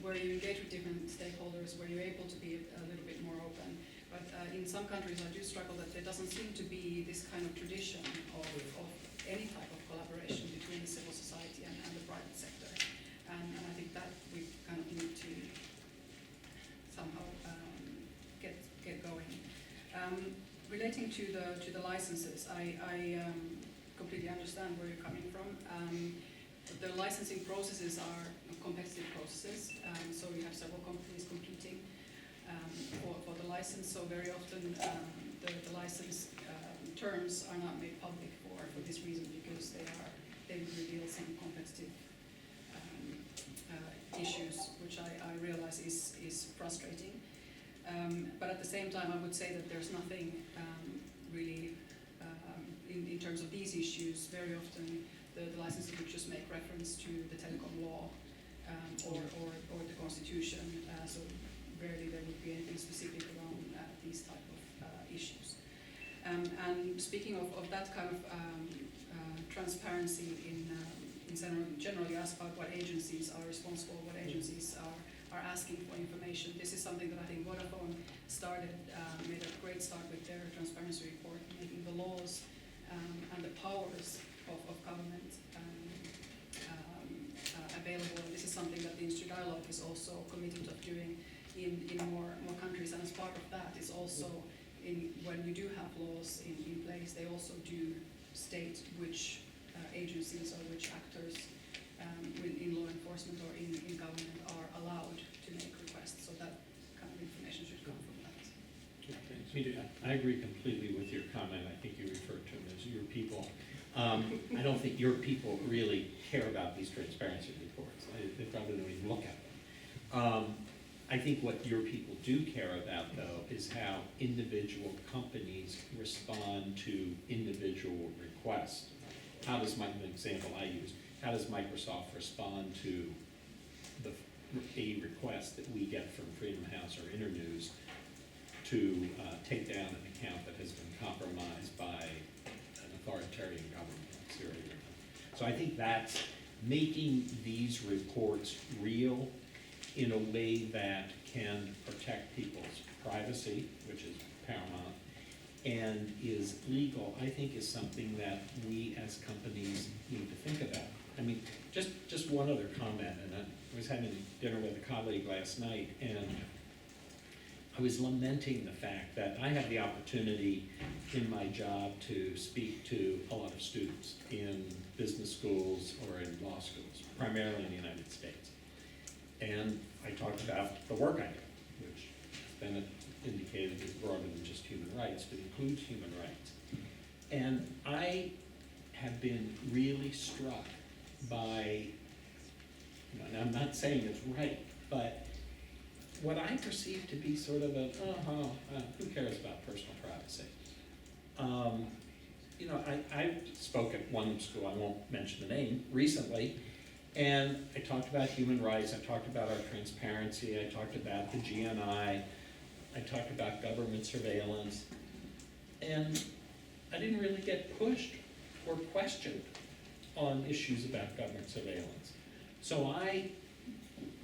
where you engage with different stakeholders, where you're able to be a little bit more open. But in some countries, I do struggle that there doesn't seem to be this kind of tradition of any type of collaboration between the civil society and the private sector. And I think that we kind of need to somehow get going. Relating to the licenses, I completely understand where you're coming from. The licensing processes are competitive processes, so you have several companies competing for the license. So very often the license terms are not made public for this reason, because they would reveal some competitive issues, which I realize is frustrating. But at the same time, I would say that there's nothing really in terms of these issues. Very often the licenses would just make reference to the telecom law or the constitution, so rarely there would be anything specific around these type of issues. And speaking of that kind of transparency in general, you asked about what agencies are responsible, what agencies are asking for information. This is something that I think Vodafone made a great start with their transparency report, making the laws and the powers of government available. And this is something that the Industry Dialogue is also committed of doing in more countries. And as part of that is also when you do have laws in place, they also do state which agencies or which actors in law enforcement or in government are allowed to make requests. So that kind of information should come from that. I agree completely with your comment. I think you referred to them as your people. I don't think your people really care about these transparency reports. They probably don't even look at them. I think what your people do care about, though, is how individual companies respond to individual requests. How does, an example I use, how does Microsoft respond to a request that we get from Freedom House or Internews to take down an account that has been compromised by an authoritarian government like Syria? So I think that's making these reports real in a way that can protect people's privacy, which is paramount, and is legal, I think is something that we as companies need to think about. I mean, just one other comment, and I was having dinner with a colleague last night, and I was lamenting the fact that I have the opportunity in my job to speak to a lot of students in business schools or in law schools, primarily in the United States. And I talked about the work I do, which has been indicated is broader than just human rights, but includes human rights. And I have been really struck by, and I'm not saying it's right, but what I perceive to be sort of a, who cares about personal privacy? I spoke at one school, I won't mention the name, recently, and I talked about human rights, I talked about our transparency, I talked about the GNI, I talked about government surveillance, and I didn't really get pushed or questioned on issues about government surveillance. So I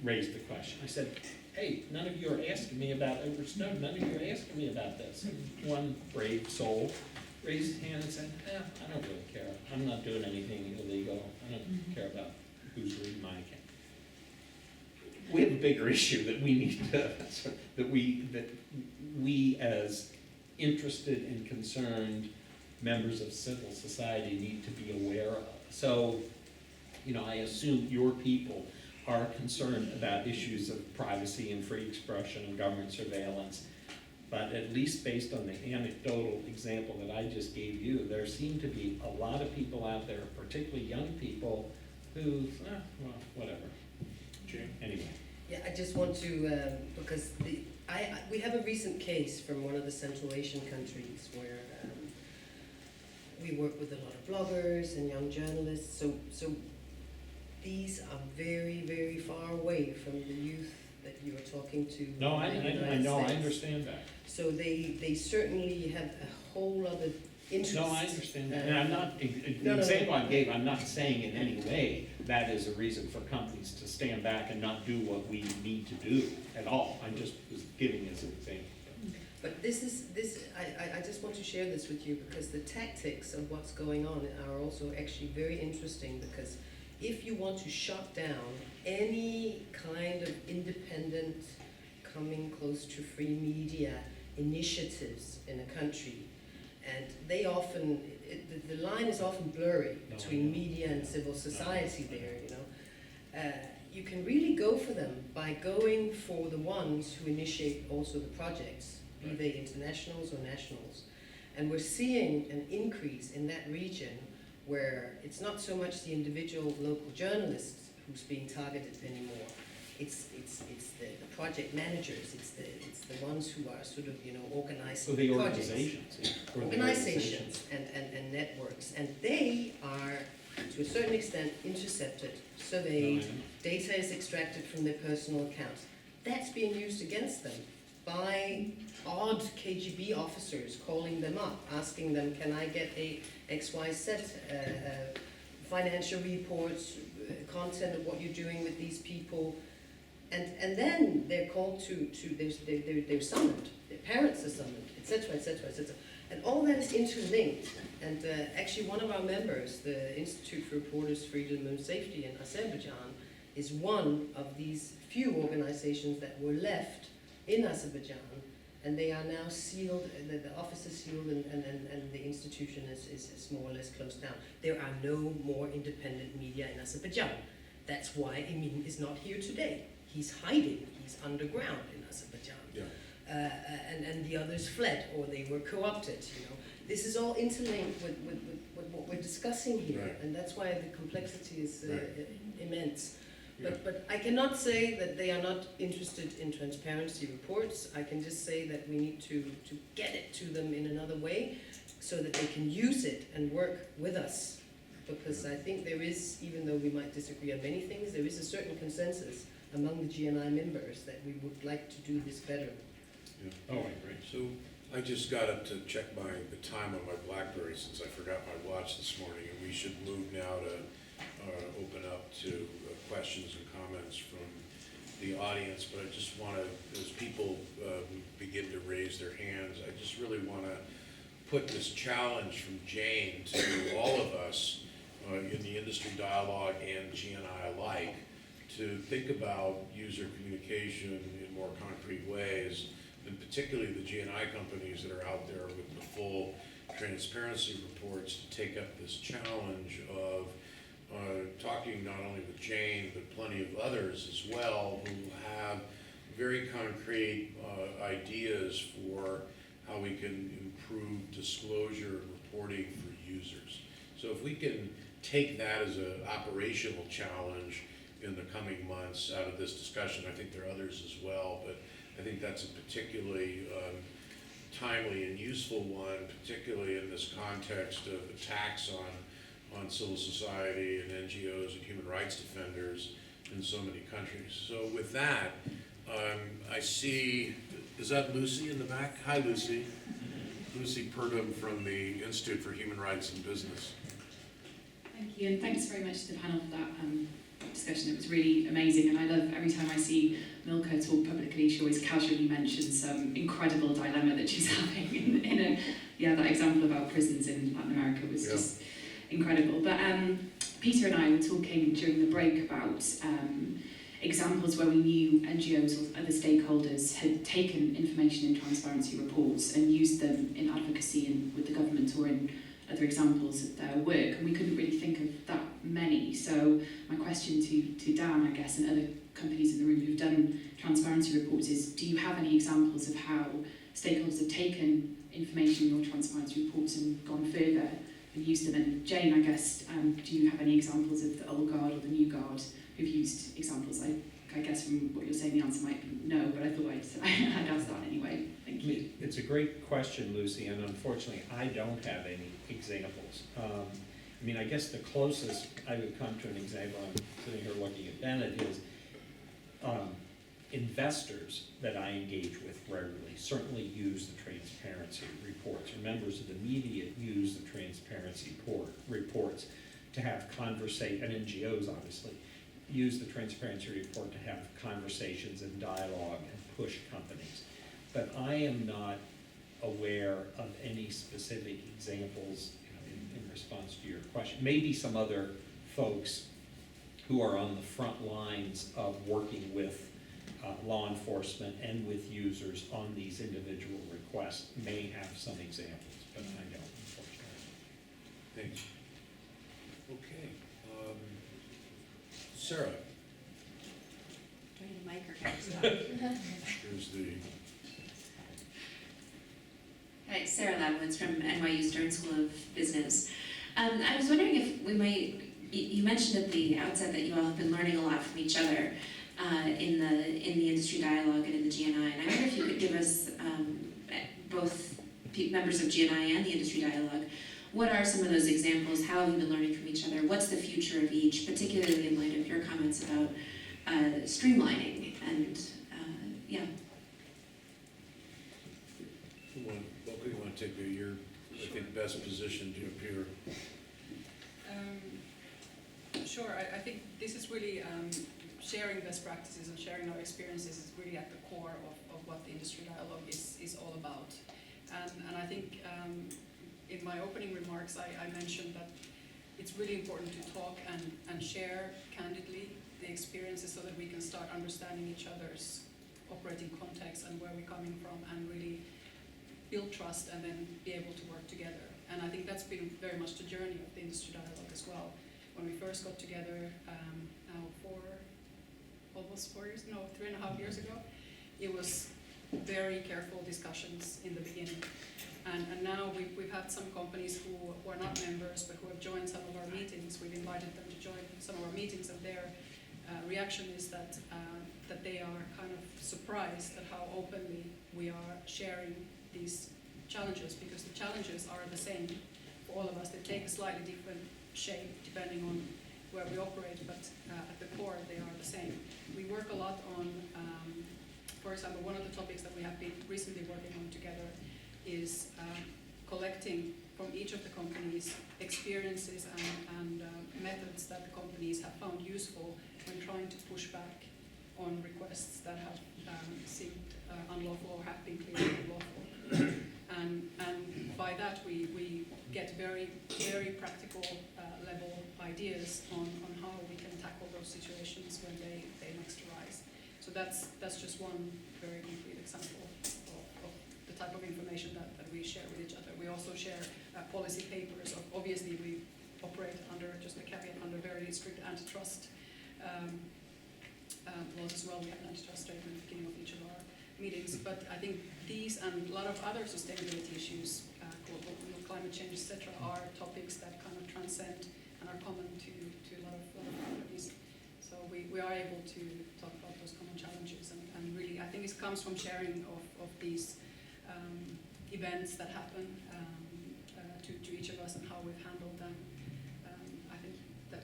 raised the question. I said, hey, none of you are asking me about Edward Snowden, none of you are asking me about this. And one brave soul raised his hand and said, I don't really care. I'm not doing anything illegal. I don't care about who's reading my account. We have a bigger issue that we need to, that we as interested and concerned members of civil society need to be aware of. So, I assume your people are concerned about issues of privacy and free expression and government surveillance, but at least based on the anecdotal example that I just gave you, there seem to be a lot of people out there, particularly young people, who, well, whatever. Jane? Anyway. Yeah, I just want to, because we have a recent case from one of the Central Asian countries where we work with a lot of bloggers and young journalists, so these are very, very far away from the youth that you are talking to. No, I in the United know, I States. understand that. So they certainly have a whole other interest. No, I understand that, and I'm not, the No, example I gave, I'm not saying in any way that is a reason for companies to stand back and not do what we need to do at all. I just was giving as an example. But I just want to share this with you because the tactics of what's going on are also actually very interesting, because if you want to shut down any kind of independent, coming close to free media initiatives in a country, and they often, the line is often blurry No, between I know. media and civil society there, you know. You can really go for them by going for the ones who initiate also the projects, be Right. they internationals or nationals. And we're seeing an increase in that region where it's not so much the individual local journalist who's being targeted anymore. It's the project managers, it's the ones who are sort of, you know, organizing So the projects. organizations. yeah, or the Organizations and networks, and they are, to a certain extent, intercepted, No, I surveyed, know. data is extracted from their personal accounts. That's being used against them by odd KGB officers calling them up, asking them, can I get a XYZ financial reports, content of what you're doing with these people, and then they're called they're summoned, their parents are summoned, etc., etc., etc. And all that is interlinked. And actually one of our members, the Institute for Reporters' Freedom and Safety in Azerbaijan, is one of these few organizations that were left in Azerbaijan, and they are now sealed, the office is sealed, and the institution is more or less closed down. There are no more independent media in Azerbaijan. That's why Emin is not here today. He's hiding, he's underground in Azerbaijan. Yeah. And the others fled, or they were co-opted, you know. This is all interlinked with what we're discussing here, Right. and that's why the complexity is Right. immense. Yeah. But I cannot say that they are not interested in transparency reports. I can just say that we need to get it to them in another way so that they can use it and work with us. Because I think there is, even though we might disagree on many things, there is a certain consensus among the GNI members that we would like to do this better. Oh, I agree. So I just got up to check the time on my BlackBerry since I forgot my watch this morning, and we should move now to open up to questions and comments from the audience. But I just want to, as people begin to raise their hands, I just really want to put this challenge from Jane to all of us in the industry dialogue and GNI alike to think about user communication in more concrete ways, and particularly the GNI companies that are out there with the full transparency reports to take up this challenge of talking not only with Jane, but plenty of others as well who have very concrete ideas for how we can improve disclosure and reporting for users. So if we can take that as an operational challenge in the coming months out of this discussion, I think there are others as well, but I think that's a particularly timely and useful one, particularly in this context of attacks on civil society and NGOs and human rights defenders in so many countries. So with that, I see, is that Lucy in the back? Hi, Lucy. Lucy Purdom from the Institute for Human Rights and Business. Thank you, and thanks very much to the panel for that discussion. It was really amazing, and I love every time I see Milka talk publicly, she always casually mentions some incredible dilemma that she's having in that example about prisons in Latin America was just incredible. But Peter and I were talking during the break about examples where we knew NGOs or other stakeholders had taken information in transparency reports and used them in advocacy and with the government or in other examples of their work, and we couldn't really think of that many. So my question to Dan, I guess, and other companies in the room who've done transparency reports is, do you have any examples of how stakeholders have taken information in your transparency reports and gone further and used them. And Jane, I guess, do you have any examples of the old guard or the new guard who've used examples? I guess from what you're saying, the answer might be no, but I thought I'd ask that anyway. Thank you. It's a great question, Lucy, and unfortunately, I don't have any examples. I mean, I guess the closest I would come to an example, I'm sitting here looking at Bennett, is investors that I engage with regularly certainly use the transparency reports, or members of the media use the transparency reports to have conversation, and NGOs obviously use the transparency report to have conversations and dialogue and push companies. But I am not aware of any specific examples, in response to your question. Maybe some other folks who are on the front lines of working with law enforcement and with users on these individual requests may have some examples, but I don't, unfortunately. Thanks. Okay. Sarah, Turn the mic or can I stop? here's the, Hi, Sarah Labwitz from NYU Stern School of Business. I was wondering if we might, you mentioned at the outset that you all have been learning a lot from each other in the industry dialogue and in the GNI, and I wonder if you could give us, both members of GNI and the industry dialogue, what are some of those examples? How have you been learning from each other? What's the future of each, particularly in light of your comments about streamlining and, yeah. Welcome, you want to take your, I think, best position to appear? Sure, I think this is really sharing best practices and sharing our experiences is really at the core of what the industry dialogue is all about. And I think in my opening remarks, I mentioned that it's really important to talk and share candidly the experiences so that we can start understanding each other's operating context and where we're coming from, and really build trust and then be able to work together. And I think that's been very much the journey of the industry dialogue as well. When we first got together, now almost 4 years, no, 3.5 years ago, it was very careful discussions in the beginning. And now we've had some companies who are not members but who have joined some of our meetings. We've invited them to join some of our meetings, and their reaction is that they are kind of surprised at how openly we are sharing these challenges, because the challenges are the same for all of us. They take a slightly different shape depending on where we operate, but at the core they are the same. We work a lot on, for example, one of the topics that we have been recently working on together is collecting from each of the companies experiences and methods that the companies have found useful when trying to push back on requests that have seemed unlawful or have been clearly unlawful. And by that we get very, very practical level ideas on how we can tackle those situations when they next arise. So that's just one very concrete example of the type of information that we share with each other. We also share policy papers. Obviously we operate under, just a caveat, under very strict antitrust laws as well. We have an antitrust statement at the beginning of each of our meetings. But I think these and a lot of other sustainability issues, climate change, etc., are topics that kind of transcend and are common to a lot of companies. So we are able to talk about those common challenges, and really I think it comes from sharing of these events that happen to each of us and how we've handled them. I think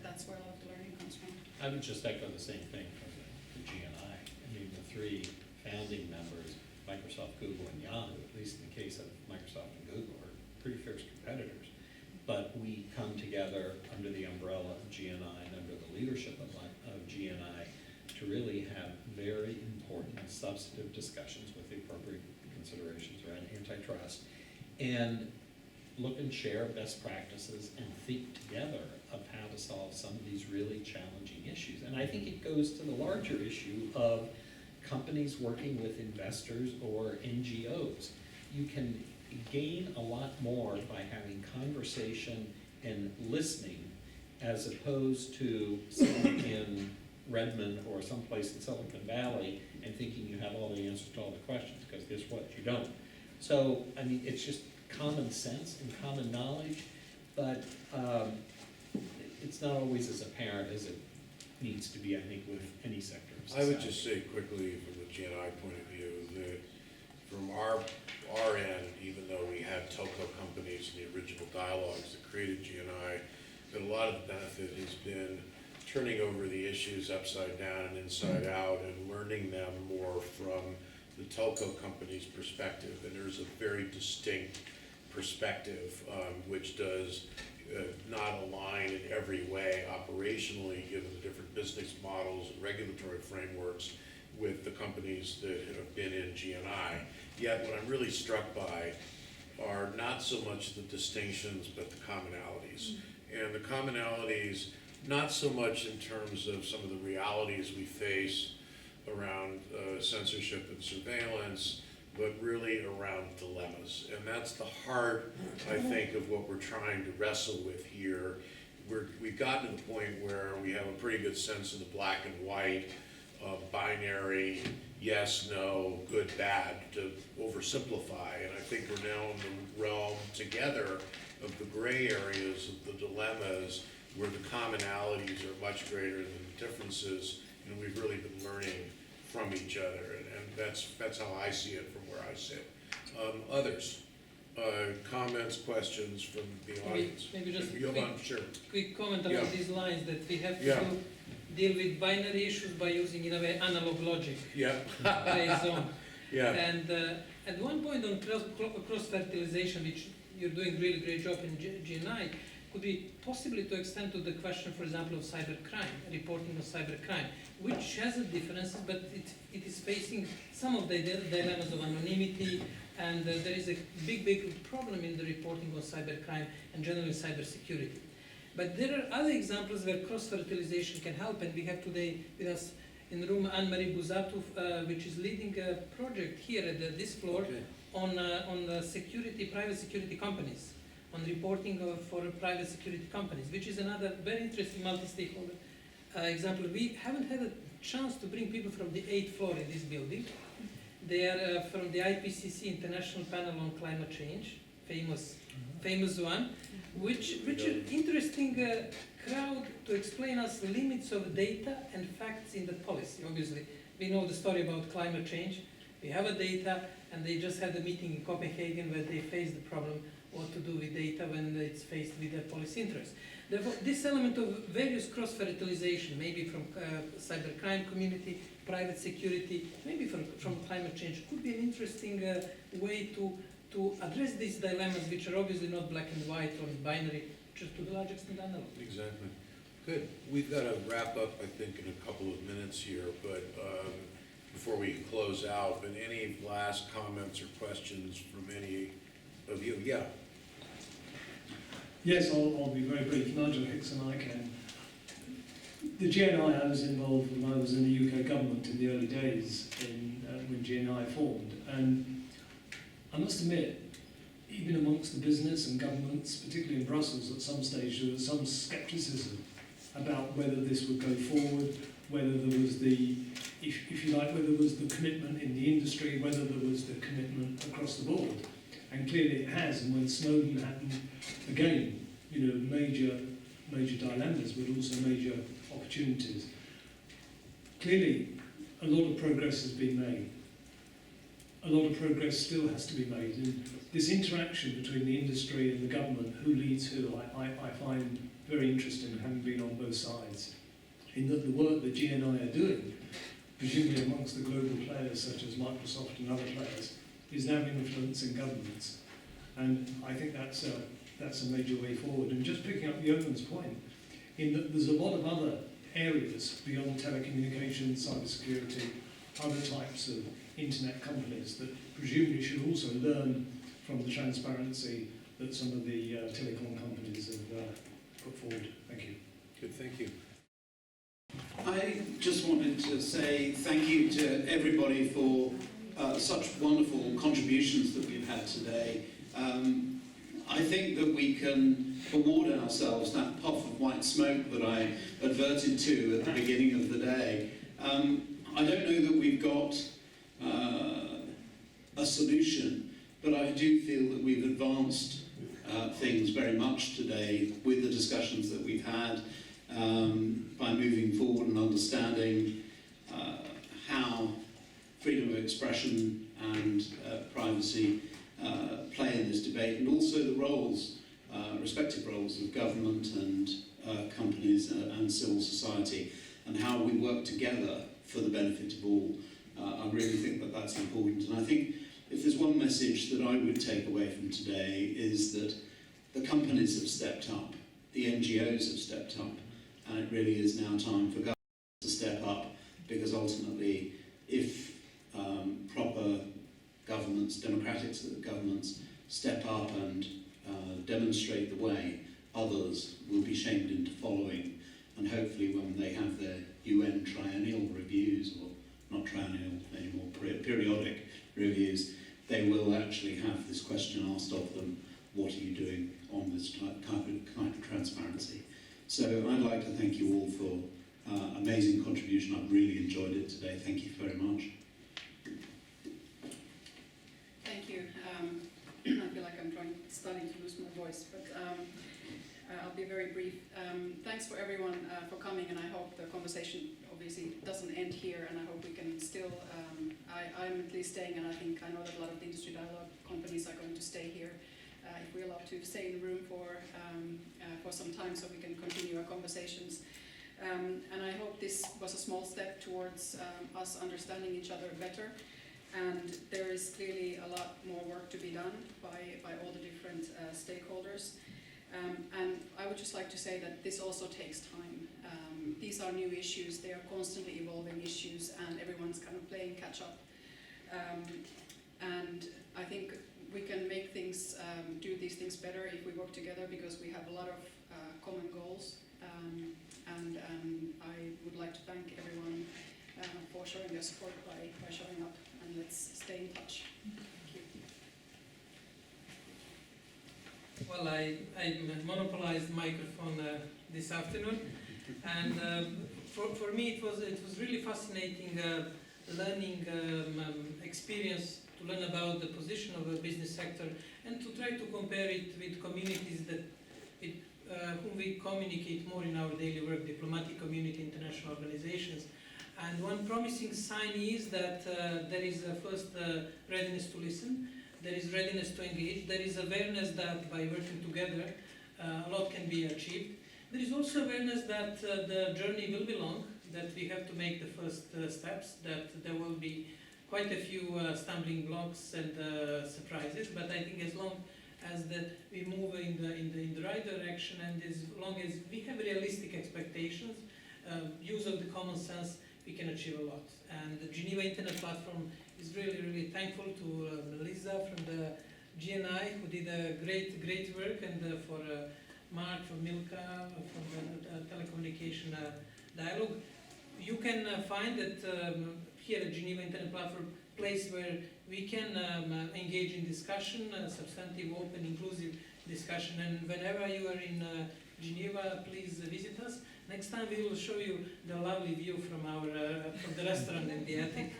that's where a lot of the learning comes from. I would just echo the same thing from the GNI. I mean, the three founding members, Microsoft, Google, and Yahoo, at least in the case of Microsoft and Google, are pretty fierce competitors. But we come together under the umbrella of GNI and under the leadership of GNI to really have very important and substantive discussions with the appropriate considerations around antitrust, and look and share best practices and think together of how to solve some of these really challenging issues. And I think it goes to the larger issue of companies working with investors or NGOs. You can gain a lot more by having conversation and listening, as opposed to sitting in Redmond or someplace in Silicon Valley and thinking you have all the answers to all the questions, because guess what? You don't. So, I mean, it's just common sense and common knowledge, but it's not always as apparent as it needs to be, I think, with any sector of I society. would just say quickly from the GNI point of view that from our end, even though we had telco companies in the original dialogues that created GNI, that a lot of the benefit has been turning over the issues upside down and inside out and learning them more from the telco company's perspective. And there's a very distinct perspective which does not align in every way operationally, given the different business models and regulatory frameworks with the companies that have been in GNI. Yet what I'm really struck by are not so much the distinctions, but the commonalities. And the commonalities, not so much in terms of some of the realities we face around censorship and surveillance, but really around dilemmas. And that's the heart, I think, of what we're trying to wrestle with here. We've gotten to the point where we have a pretty good sense of the black and white, binary, yes, no, good, bad, to oversimplify. And I think we're now in the realm together of the gray areas, of the dilemmas, where the commonalities are much greater than the differences, and we've really been learning from each other. And that's how I see it from where I sit. Others, comments, questions from the audience? Maybe just Sure. quick comment Yeah. about these lines, that we have to Yeah. deal with binary issues by using, in a way, analog logic, Yeah. gray zone. Yeah. And at one point on cross-fertilization, which you're doing really great job in GNI, could be possibly to extend to the question, for example, of cybercrime, reporting of cybercrime, which has a differences, but it is facing some of the dilemmas of anonymity, and there is a big problem in the reporting of cybercrime and generally cybersecurity. But there are other examples where cross-fertilization can help, and we have today with us in the room Anne-Marie Buzatu, which is leading a project here at this floor on security, private security companies, on reporting for private security companies, which is another very interesting multi-stakeholder example. We haven't had a chance to bring people from the 8th floor in this building. They are from the IPCC International Panel on Climate Change, famous one, which an interesting crowd to explain us the limits of data and facts in the policy. Obviously, we know the story about climate change. We have a data, and they just had a meeting in Copenhagen where they faced the problem what to do with data when it's faced with their policy interests. Therefore, this element of various cross-fertilization, maybe from cybercrime community, private security, maybe from climate change, could be an interesting way to address these dilemmas, which are obviously not black and white or binary, just to the large extent analog. Exactly. Good. We've got to wrap up, I think, in a couple of minutes here, but before we close out, but any last comments or questions from any of you? Yeah. Yes, I'll be very brief. Nigel Hickson, ICANN. The GNI, I was involved when I was in the UK government in the early days when GNI formed. And I must admit, even amongst the business and governments, particularly in Brussels at some stage, there was some scepticism about whether this would go forward, whether there was the, if you like, whether there was the commitment in the industry, whether there was the commitment across the board. And clearly it has, and when Snowden happened, again, major dilemmas, but also major opportunities. Clearly, a lot of progress has been made. A lot of progress still has to be made. And this interaction between the industry and the government, who leads who, I find very interesting, having been on both sides. In that the work that GNI are doing, presumably amongst the global players such as Microsoft and other players, is now influencing governments. And I think that's a major way forward. And just picking up Johan's point, in that there's a lot of other areas beyond telecommunications, cybersecurity, other types of internet companies that presumably should also learn from the transparency that some of the telecom companies have put forward. Thank you. Good, thank you. I just wanted to say thank you to everybody for such wonderful contributions that we've had today. I think that we can award ourselves that puff of white smoke that I adverted to at the beginning of the day. I don't know that we've got a solution but I do feel that we've advanced things very much today with the discussions that we've had by moving forward and understanding how freedom of expression and privacy play in this debate, and also the roles, respective roles of government and companies and civil society, and how we work together for the benefit of all. I really think that that's important, and I think if there's one message that I would take away from today is that the companies have stepped up, the NGOs have stepped up, and it really is now time for governments to step up, because ultimately, if proper governments, democratic governments, step up and demonstrate the way, others will be shamed into following, and hopefully when they have their UN triennial reviews, or not triennial anymore, periodic reviews, they will actually have this question asked of them: what are you doing on this kind of transparency? So I'd like to thank you all for amazing contribution. I've really enjoyed it today. Thank you very much. Thank you. I feel like I'm starting to lose my voice, but I'll be very brief. Thanks for everyone for coming, and I hope the conversation obviously doesn't end here, and I hope we can still, I'm at least staying, and I know that a lot of the industry dialogue companies are going to stay here. If we're allowed to stay in the room for some time so we can continue our conversations. And I hope this was a small step towards us understanding each other better. And there is clearly a lot more work to be done by all the different stakeholders. And I would just like to say that this also takes time. These are new issues, they are constantly evolving issues, and everyone's kind of playing catch up. And I think we can make things, do these things better if we work together, because we have a lot of common goals. And I would like to thank everyone for showing their support by showing up, and let's stay in touch. Thank you. Well, I monopolized the microphone this afternoon, and for me it was really fascinating learning experience to learn about the position of the business sector and to try to compare it with communities that whom we communicate more in our daily work, diplomatic community, international organizations. And one promising sign is that there is first readiness to listen, there is readiness to engage, there is awareness that by working together a lot can be achieved. There is also awareness that the journey will be long, that we have to make the first steps, that there will be quite a few stumbling blocks and surprises, but I think as long as we move in the right direction, and as long as we have realistic expectations, use of the common sense, we can achieve a lot. And the Geneva Internet Platform is really thankful to Melissa from the GNI, who did a great work, and for Mark, from Milka, from the Telecommunication Dialogue. You can find that here at Geneva Internet Platform, place where we can engage in discussion, substantive, open, inclusive discussion. And whenever you are in Geneva, please visit us. Next time we will show you the lovely view from from the restaurant in the attic.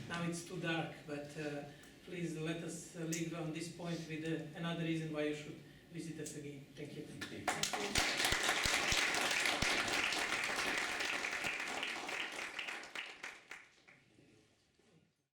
Now it's too dark, but please let us leave on this point with another reason why you should visit us again. Thank you. Thank you.